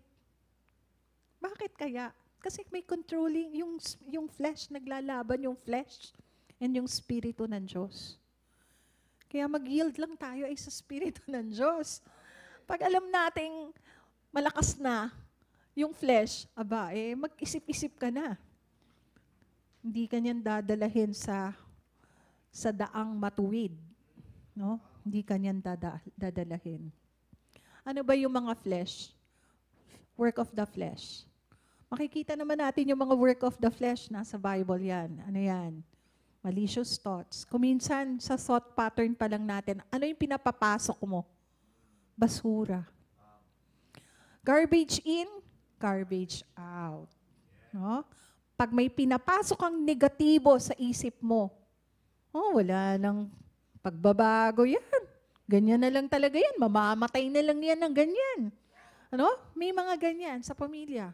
Bakit kaya? Kasi may controlling, yung flesh, naglalaban yung flesh and yung spirito ng Diyos. Kaya mag-yield lang tayo sa spirito ng Diyos. Pag alam nating malakas na yung flesh, mag-isip-isip ka na. Hindi ka niyan dadalahin sa daang matuwid. No? Hindi ka niyan dadalahin. Ano ba yung mga flesh? Work of the flesh. Makikita naman natin yung mga work of the flesh, nasa Bible yan. Ano yan? Malicious thoughts. Kuminsan sa thought pattern pa lang natin, ano yung pinapapasok mo? Basura. Garbage in, garbage out. No? Pag may pinapasok ang negatibo sa isip mo, wala nang pagbabago yan. Ganyan na lang talaga yan. Mamamatay na lang yan ng ganyan. Ano? May mga ganyan sa pamilya.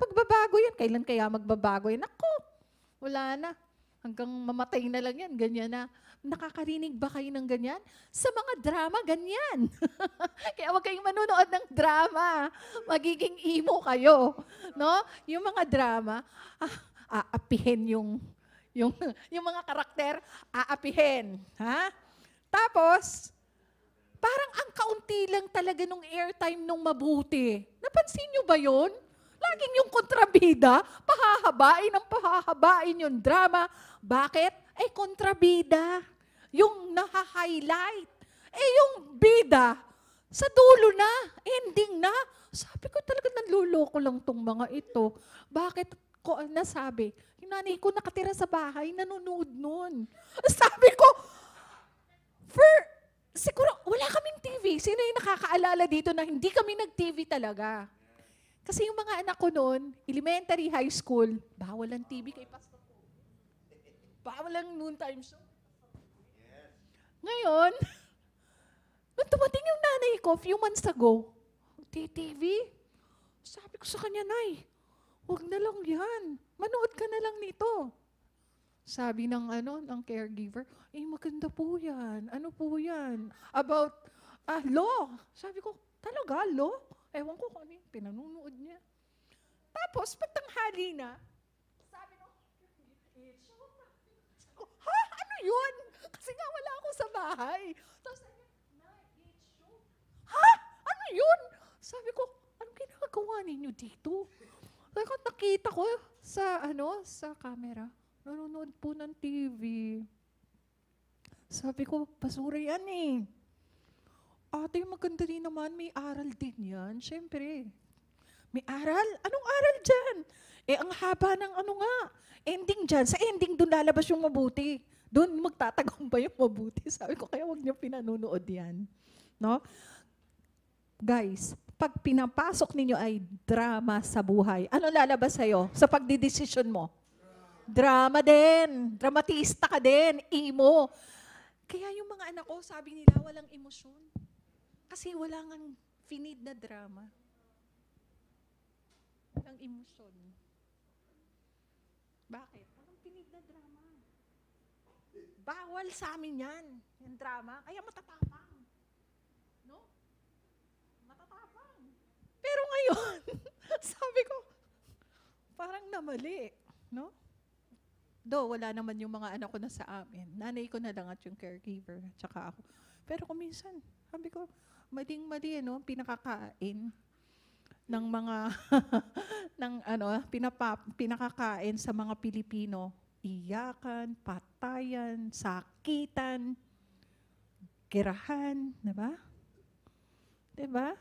Pagbabago yan. Kailan kaya magbabago yan? Ako, wala na. Hanggang mamatay na lang yan. Ganyan na. Nakakarinig ba kayo ng ganyan? Sa mga drama, ganyan. Kaya huwag kayong manonood ng drama. Magiging emo kayo. No? Yung mga drama, aapihin yung mga karakter, aapihin. Ha? Tapos, parang ang kaunti lang talaga nung airtime nung mabuti. Napansin nyo ba yun? Laging yung kontrabida, pahahabain yung drama. Bakit? Kontrabida. Yung naha-highlight. Yung bida, sa dulo na, ending na. Sabi ko talaga, nanluloko lang tong mga ito. Bakit ko nasabi? Yung nanay ko nakatira sa bahay, nanonood nun. Sabi ko, siguro, wala kaming TV. Sino yung nakakaalala dito na hindi kami nag-TV talaga? Kasi yung mga anak ko noon, elementary, high school, bawal ang TV kay Pastor. Bawal ang noontime show. Ngayon, nung tumating yung nanay ko, few months ago, TV, sabi ko sa kanya, Nay, huwag na lang yan. Manood ka na lang nito. Sabi ng caregiver, maganda po yan. Ano po yan? About law. Sabi ko, talaga, law? Ewan ko kung ano yung pinanunood niya. Tapos, pagtanghali na, sabi no, ha? Ano yun? Kasi nga wala ako sa bahay. Tapos, ha? Ano yun? Sabi ko, anong ginagawa ninyo dito? Nakita ko sa camera. Nanonood po ng TV. Sabi ko, basura yan Ate, maganda rin naman, may aral din yan. Siyempre. May aral? Anong aral dyan? Ang haba ng ending dyan. Sa ending, doon lalabas yung mabuti. Doon magtatagumpay yung mabuti. Sabi ko, kaya huwag niyo pinanunood yan. No? Guys, pag pinapasok ninyo ay drama sa buhay, ano lalabas sa'yo sa pagdidesisyon mo? Drama din. Dramatista ka din. Emo. Kaya yung mga anak ko, sabi nila, walang emosyon. Kasi wala ngang finid na drama. Walang emosyon. Bakit? Walang finid na drama. Bawal sa amin yan, yung drama. Kaya matatapang. No? Matatapang. Pero ngayon, sabi ko, parang namali. No? Wala naman yung mga anak ko na sa amin. Nanay ko na lang at yung caregiver, tsaka ako. Pero kung minsan, sabi ko, maling-mali, pinakakain ng mga, pinakakain sa mga Pilipino. Iyakan, patayan, sakitan, girahan, diba? Diba?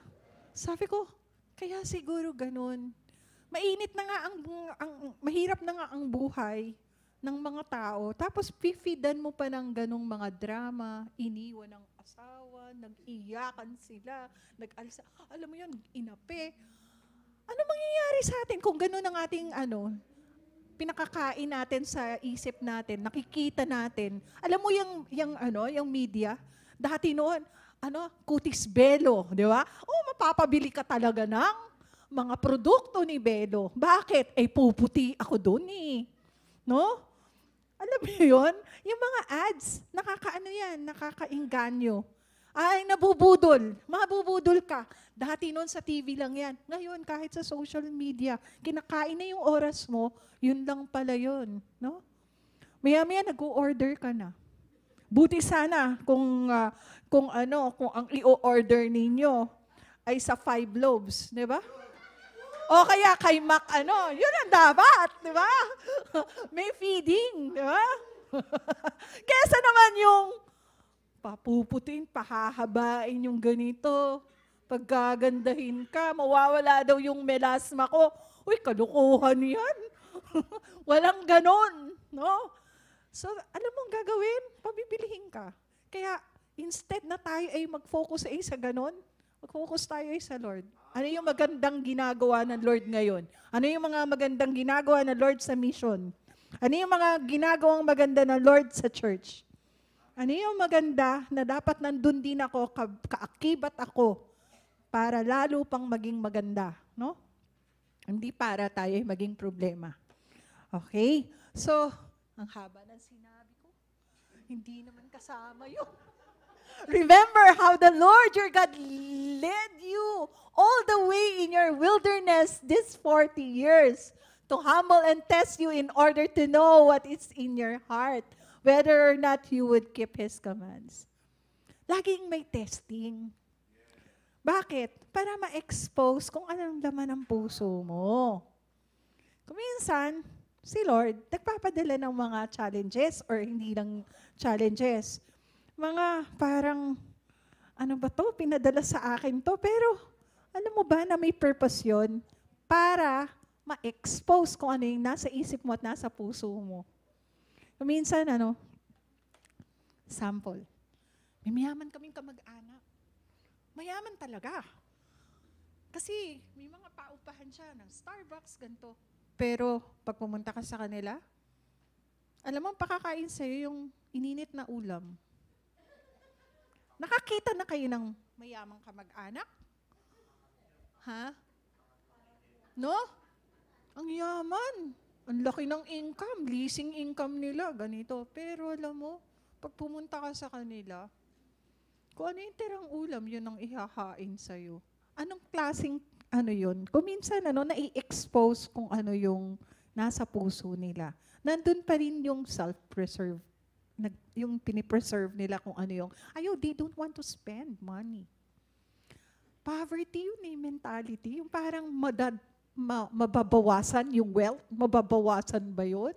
Sabi ko, kaya siguro ganun. Mainit na nga mahirap na nga ang buhay. ng mga tao. Tapos pifidan mo pa ng ganong mga drama, iniwan ng asawa, nag-iyakan sila, nag-alsa. Alam mo yun, inape. Ano mangyayari sa atin kung ganon ang ating pinakakain natin sa isip natin, nakikita natin. Alam mo yung media, dati noon, kutis Belo, di ba? Mapapabili ka talaga ng mga produkto ni Belo. Bakit? Puputi ako doon eh. No? Alam mo yun? Yung mga ads, nakakainganyo. Ay, nabubudol. Mabubudol ka. Dati noon sa TV lang yan. Ngayon, kahit sa social media, kinakain na yung oras mo, yun lang pala yun. No? Maya-maya, nag-o-order ka na. Buti sana kung ang i-order ninyo ay sa 5 loaves, di ba? O kaya kay Mac, yun ang dapat, di ba? May feeding, di ba? Kesa naman yung papuputin, pahahabain yung ganito, paggagandahin ka, mawawala daw yung melasma ko. Uy, kalukuhan yan. Walang ganon, no? So, alam mong gagawin? Pabibilihin ka. Kaya, instead na tayo ay mag-focus sa ganon, mag-focus tayo sa Lord. Ano yung magandang ginagawa ng Lord ngayon? Ano yung mga magandang ginagawa ng Lord sa mission? Ano yung mga ginagawang maganda ng Lord sa church? Ano yung maganda na dapat nandun din ako, kaakibat ako, para lalo pang maging maganda, no? Hindi para tayo ay maging problema. Okay? So, ang haba ng sinabi ko. Hindi naman kasama yun. Remember how the Lord your God led you all the way in your wilderness these 40 years to humble and test you in order to know what is in your heart, whether or not you would keep His commands. Laging may testing. Bakit? Para ma-expose kung anong laman ng puso mo. Kung minsan, si Lord, nagpapadala ng mga challenges or hindi lang challenges. Mga parang, pinadala sa akin to, pero alam mo ba na may purpose yun? Para ma-expose kung ano yung nasa isip mo at nasa puso mo. Minsan, sample. May mayaman kaming kamag-anak. Mayaman talaga. Kasi may mga paupahan siya ng Starbucks, ganito. Pero pag pumunta ka sa kanila, alam mo, pakakain sa'yo yung ininit na ulam. Nakakita na kayo ng mayamang kamag-anak? Ha? No? Ang yaman. Ang laki ng income, leasing income nila, ganito. Pero alam mo, pag pumunta ka sa kanila, kung ano yung tirang ulam, yun ang ihahain sa'yo. Anong klaseng yun? Kung minsan, nai-expose kung ano yung nasa puso nila. Nandun pa rin yung self-preserve. Yung pinipreserve nila kung ano yung, they don't want to spend money. Poverty yun mentality. Yung parang mababawasan yung wealth. Mababawasan ba yun?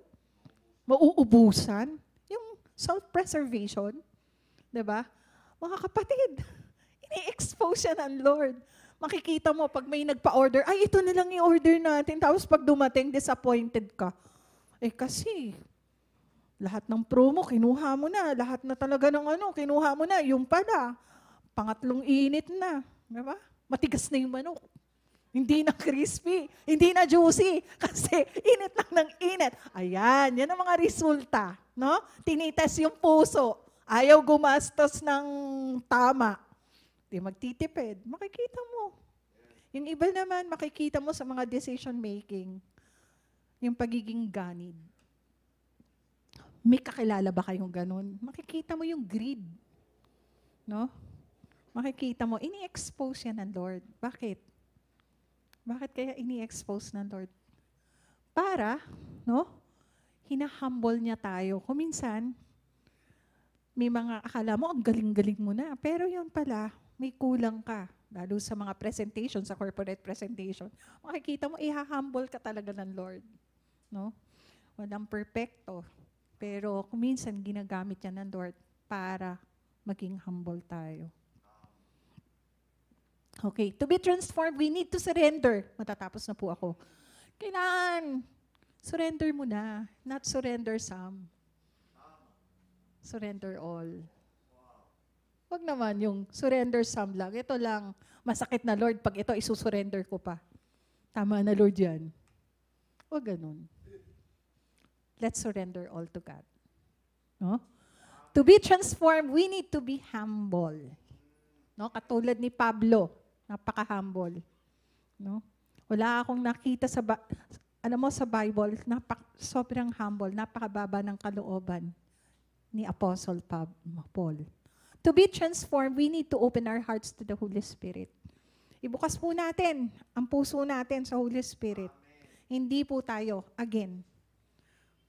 Mauubusan? Yung self-preservation. Diba? Mga kapatid, ini-expose siya ng Lord. Makikita mo, pag may nagpa-order, ito na lang i-order natin. Tapos pag dumating, disappointed ka. Kasi, lahat ng promo, kinuha mo na. Lahat na talaga ng kinuha mo na. Yung pala, pangatlong init na. Diba? Matigas na yung manok. Hindi na crispy, hindi na juicy. Kasi init lang ng init. Ayan, yan ang mga resulta. No? Tinites yung puso. Ayaw gumastos ng tama. Di magtitipid. Makikita mo. Yung iba naman, makikita mo sa mga decision making. Yung pagiging ganid. May kakilala ba kayong ganun? Makikita mo yung greed. No? Makikita mo, ini-expose yan ng Lord. Bakit? Bakit kaya ini-expose ng Lord? Para, hinahumble niya tayo. Kung minsan, may mga akala mo, ang galing-galing mo na. Pero yun pala, may kulang ka. Lalo sa mga presentation, sa corporate presentation. Makikita mo, ihahumble ka talaga ng Lord. No? Walang perfecto. Pero kung minsan, ginagamit yan ng Lord para maging humble tayo. Okay, to be transformed, we need to surrender. Matatapos na po ako. Kailangan Surrender mo na. Not surrender some. Surrender all. Wag naman yung surrender some lang. Ito lang, masakit na Lord, pag ito isusurrender ko pa. Tama na Lord yan. Wag ganun. Let's surrender all to God. No? To be transformed, we need to be humble. No? Katulad ni Pablo, napaka-humble. No? Wala akong nakita sa sa Bible, sobrang humble, napakababa ng kalooban ni Apostle Paul. To be transformed, we need to open our hearts to the Holy Spirit. Ibukas po natin ang puso natin sa Holy Spirit. Hindi po tayo, again,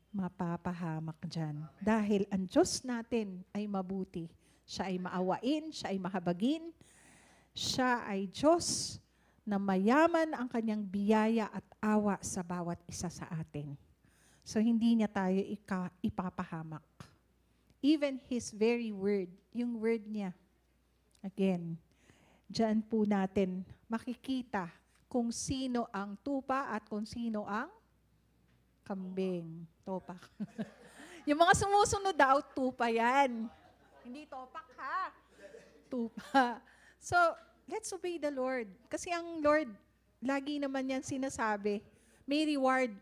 mapapahamak dyan. Dahil ang Diyos natin ay mabuti. Siya ay maawain, siya ay mahabagin. Siya ay Diyos na mayaman ang kanyang biyaya at awa sa bawat isa sa atin. So hindi niya tayo ipapahamak. Even His very word, yung word niya. Again, dyan po natin makikita kung sino ang tupa at kung sino ang kambing. Topak. Yung mga sumusunod daw, tupa yan. Hindi topak ha. Tupa. So, let's obey the Lord. Kasi ang Lord, lagi naman yan sinasabi, may reward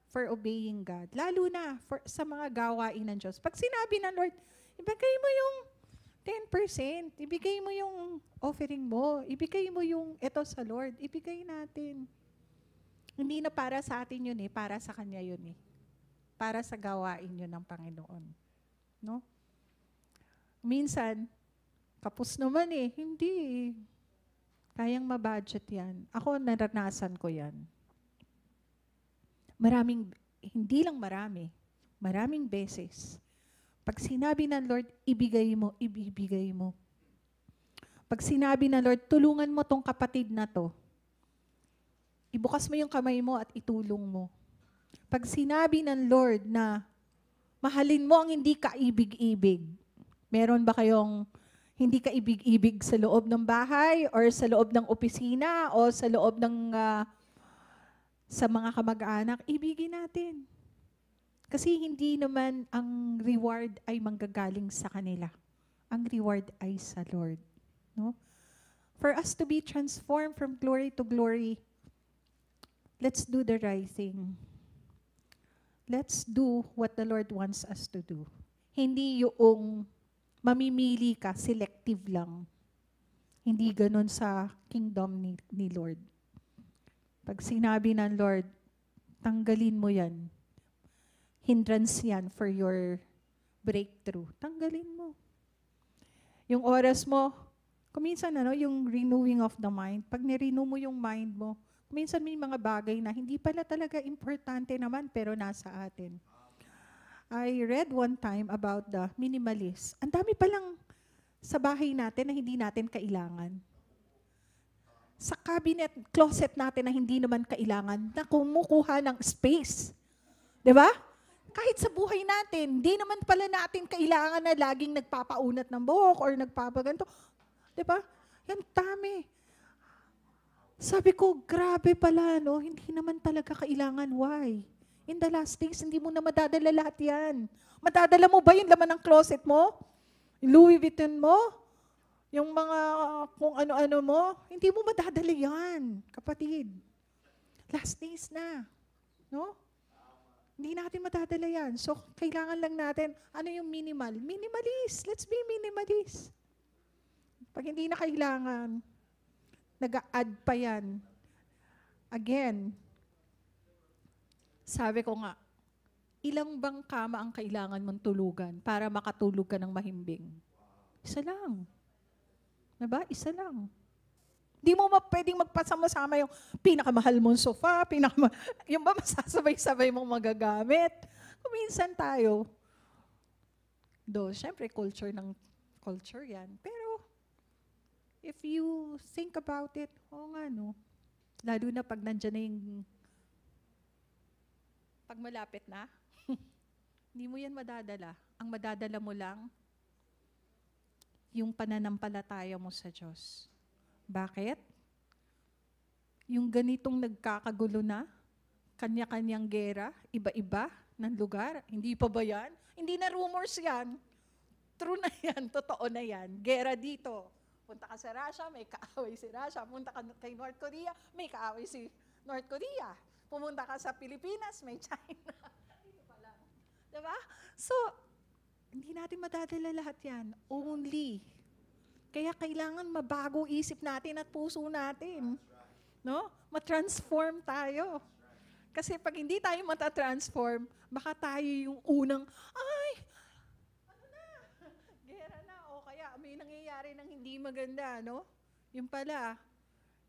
for obeying God. Lalo na sa mga gawain ng Diyos. Pag sinabi ng Lord, ibigay mo yung 10%, ibigay mo yung offering mo, ibigay mo yung ito sa Lord, ibigay natin. Hindi na para sa atin yun para sa Kanya yun Para sa gawain yun ng Panginoon. No? Minsan, kapos naman hindi Kayang mabudget yan. Ako, naranasan ko yan. Maraming beses. Pag sinabi ng Lord, ibigay mo, ibibigay mo. Pag sinabi ng Lord, tulungan mo tong kapatid na to, ibukas mo yung kamay mo at itulong mo. Pag sinabi ng Lord na mahalin mo ang hindi kaibig-ibig, meron ba kayong hindi kaibig-ibig sa loob ng bahay or sa loob ng opisina o sa loob ng sa mga kamag-anak? Ibigin natin. Kasi hindi naman ang reward ay manggagaling sa kanila. Ang reward ay sa Lord. No? For us to be transformed from glory to glory, let's do the right thing. Let's do what the Lord wants us to do. Hindi yung mamimili ka, selective lang. Hindi ganun sa kingdom ni Lord. Pag sinabi ng Lord, tanggalin mo yan. Hindrance yan for your breakthrough. Tanggalin mo. Yung oras mo, kuminsan yung renewing of the mind, pag nirenew mo yung mind mo, kuminsan may mga bagay na hindi pala talaga importante naman pero nasa atin. I read one time about the minimalist. Ang dami palang sa bahay natin na hindi natin kailangan. Sa cabinet, closet natin na hindi naman kailangan, na kumukuha ng space. 'Di ba? Kahit sa buhay natin, hindi naman pala natin kailangan na laging nagpapaunat ng buhok or nagpapaganto. 'Di ba? Yan dami. Sabi ko, grabe pala, hindi naman talaga kailangan. Why? In the last days, hindi mo na madadala lahat yan. Madadala mo ba yung laman ng closet mo? Louis Vuitton mo? Yung mga kung ano-ano mo? Hindi mo madadala yan, kapatid. Last days na. No? Hindi natin madadala yan. So, kailangan lang natin, ano yung minimal? Minimalist. Let's be minimalist. Pag hindi na kailangan, nag-a-add pa yan. Again, sabi ko nga, ilang bang kama ang kailangan mong tulugan para makatulog ka ng mahimbing? Isa lang. Diba? Isa lang. Di mo pwedeng magpasama-sama yung pinakamahal mong sofa, yung ba masasabay-sabay mong magagamit. Kuminsan tayo, syempre culture yan. Pero, if you think about it, lalo na pag nandyan na pag malapit na, hindi mo yan madadala. Ang madadala mo lang, yung pananampalataya mo sa Diyos. Bakit? Yung ganitong nagkakagulo na, kanya-kanyang gera, iba-iba ng lugar. Hindi pa ba yan? Hindi na rumors yan. True na yan, totoo na yan. Gera dito. Punta ka sa Russia, may kaaway si Russia. Punta ka kay North Korea, may kaaway si North Korea. Pumunta ka sa Pilipinas, may China. Dito pa lang. Diba? So, hindi natin madadala lahat yan. Only. Kaya kailangan mabago isip natin at puso natin. No? Ma-transform tayo. Kasi pag hindi tayo mata-transform, baka tayo yung unang, ay, ano na, gera na, o kaya may nangyayari ng hindi maganda, no? Yung pala,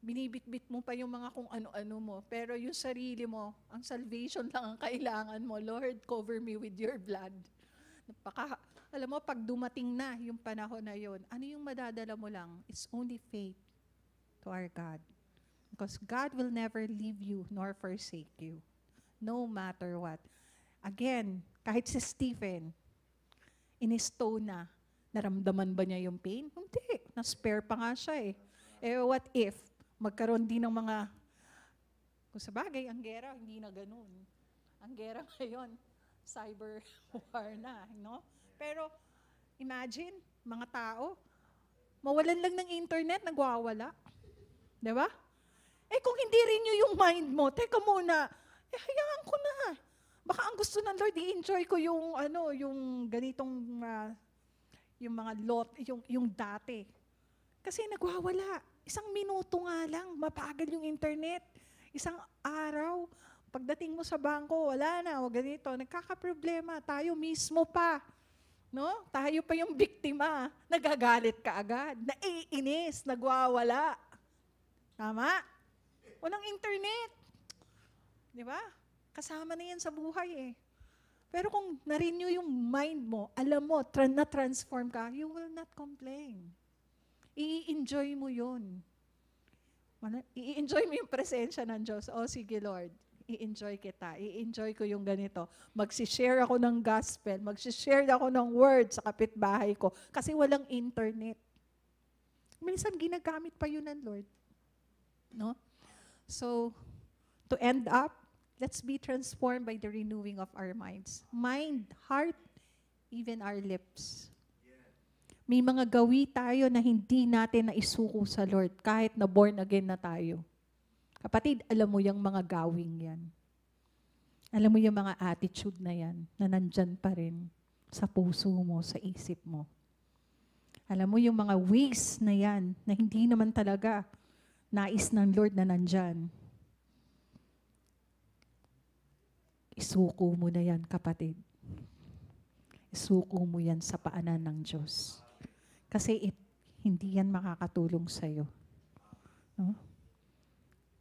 binibitbit mo pa yung mga kung ano-ano mo. Pero yung sarili mo, ang salvation lang ang kailangan mo. Lord, cover me with your blood. Alam mo, pag dumating na yung panahon na yun, ano yung madadala mo lang? It's only faith to our God. Because God will never leave you nor forsake you. No matter what. Again, kahit si Stephen, in-stone na, naramdaman ba niya yung pain? Hindi. Na-spare pa nga siya eh. Eh what if, magkaroon din ng mga, kung sa bagay, ang gera, hindi na ganun. Ang gera ngayon, cyber war na, no? Pero, imagine, mga tao, mawalan lang ng internet, nagwawala. Diba? Eh kung hindi rin nyo yung mind mo, teka muna, hayaan ko na. Baka ang gusto ng Lord, i-enjoy ko yung, yung ganitong, yung mga lot, yung dati. Kasi nagwawala. Isang minuto nga lang, mapagal yung internet. Isang araw, pagdating mo sa bangko, wala na, o ganito, nagkakaproblema, tayo mismo pa. No? Tayo pa yung biktima, nagagalit ka agad, naiinis, nagwawala. Tama? Walang internet. Di ba? Kasama na yan sa buhay eh. Pero kung na-renew yung mind mo, alam mo, na-transform ka, you will not complain. I-enjoy mo yun. I-enjoy mo yung presensya ng Diyos. Oh, sige Lord, i-enjoy kita. I-enjoy ko yung ganito. Mag-share ako ng gospel. Mag-share ako ng word sa kapitbahay ko. Kasi walang internet. Minsan ginagamit pa yun ng Lord. No? So, to end up, let's be transformed by the renewing of our minds. Mind, heart, even our lips. May mga gawi tayo na hindi natin naisuko sa Lord kahit na born again na tayo. Kapatid, alam mo yung mga gawing yan. Alam mo yung mga attitude na yan na nandyan pa rin sa puso mo, sa isip mo. Alam mo yung mga ways na yan na hindi naman talaga nais ng Lord na nandyan. Isuko mo na yan, kapatid. Isuko mo yan sa paanan ng Diyos. Kasi hindi yan makakatulong sa'yo. No?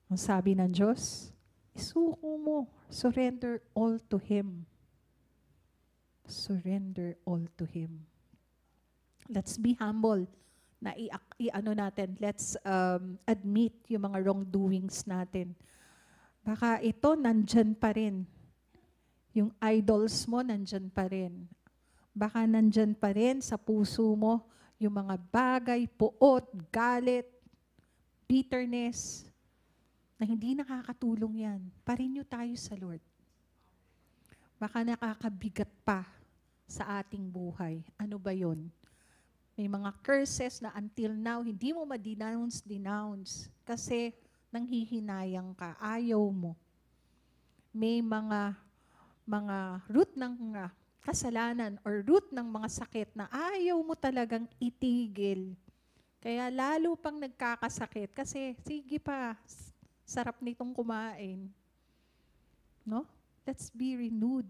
Ang sabi ng Diyos, isuko mo. Surrender all to Him. Surrender all to Him. Let's be humble. Let's admit yung mga wrongdoings natin. Baka ito, nandyan pa rin. Yung idols mo, nandyan pa rin. Baka nandyan pa rin sa puso mo yung mga bagay, puot, galit, bitterness, na hindi nakakatulong yan. Parinyo tayo sa Lord. Baka nakakabigat pa sa ating buhay. Ano ba yon? May mga curses na until now, hindi mo ma-denounce kasi nanghihinayang ka, ayaw mo. May mga root ng kasalanan or root ng mga sakit na ayaw mo talagang itigil. Kaya lalo pang nagkakasakit kasi sige pa, sarap nitong kumain. No? Let's be renewed.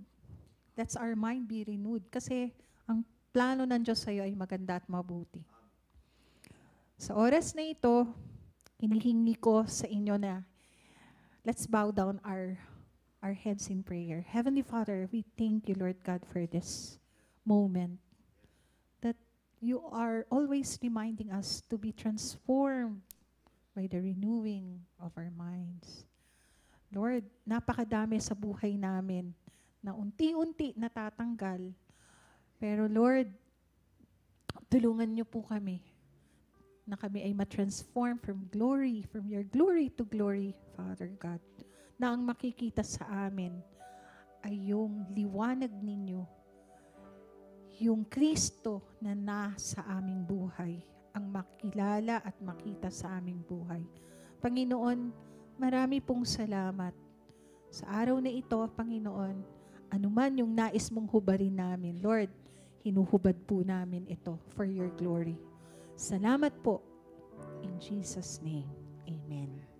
Let's our mind be renewed. Kasi ang plano ng Diyos sa'yo ay maganda at mabuti. Sa oras na ito, hinihingi ko sa inyo na let's bow down our heads in prayer. Heavenly Father, we thank you, Lord God, for this moment that you are always reminding us to be transformed by the renewing of our minds. Lord, napakadami sa buhay namin na unti-unti natatanggal. Pero Lord, tulungan niyo po kami na kami ay matransform from your glory to glory, Father God. na ang makikita sa amin ay yung liwanag ninyo, yung Kristo na nasa aming buhay, ang makilala at makita sa aming buhay. Panginoon, marami pong salamat. Sa araw na ito, Panginoon, anuman yung nais mong hubarin namin, Lord, hinuhubad po namin ito for your glory. Salamat po. In Jesus' name, amen.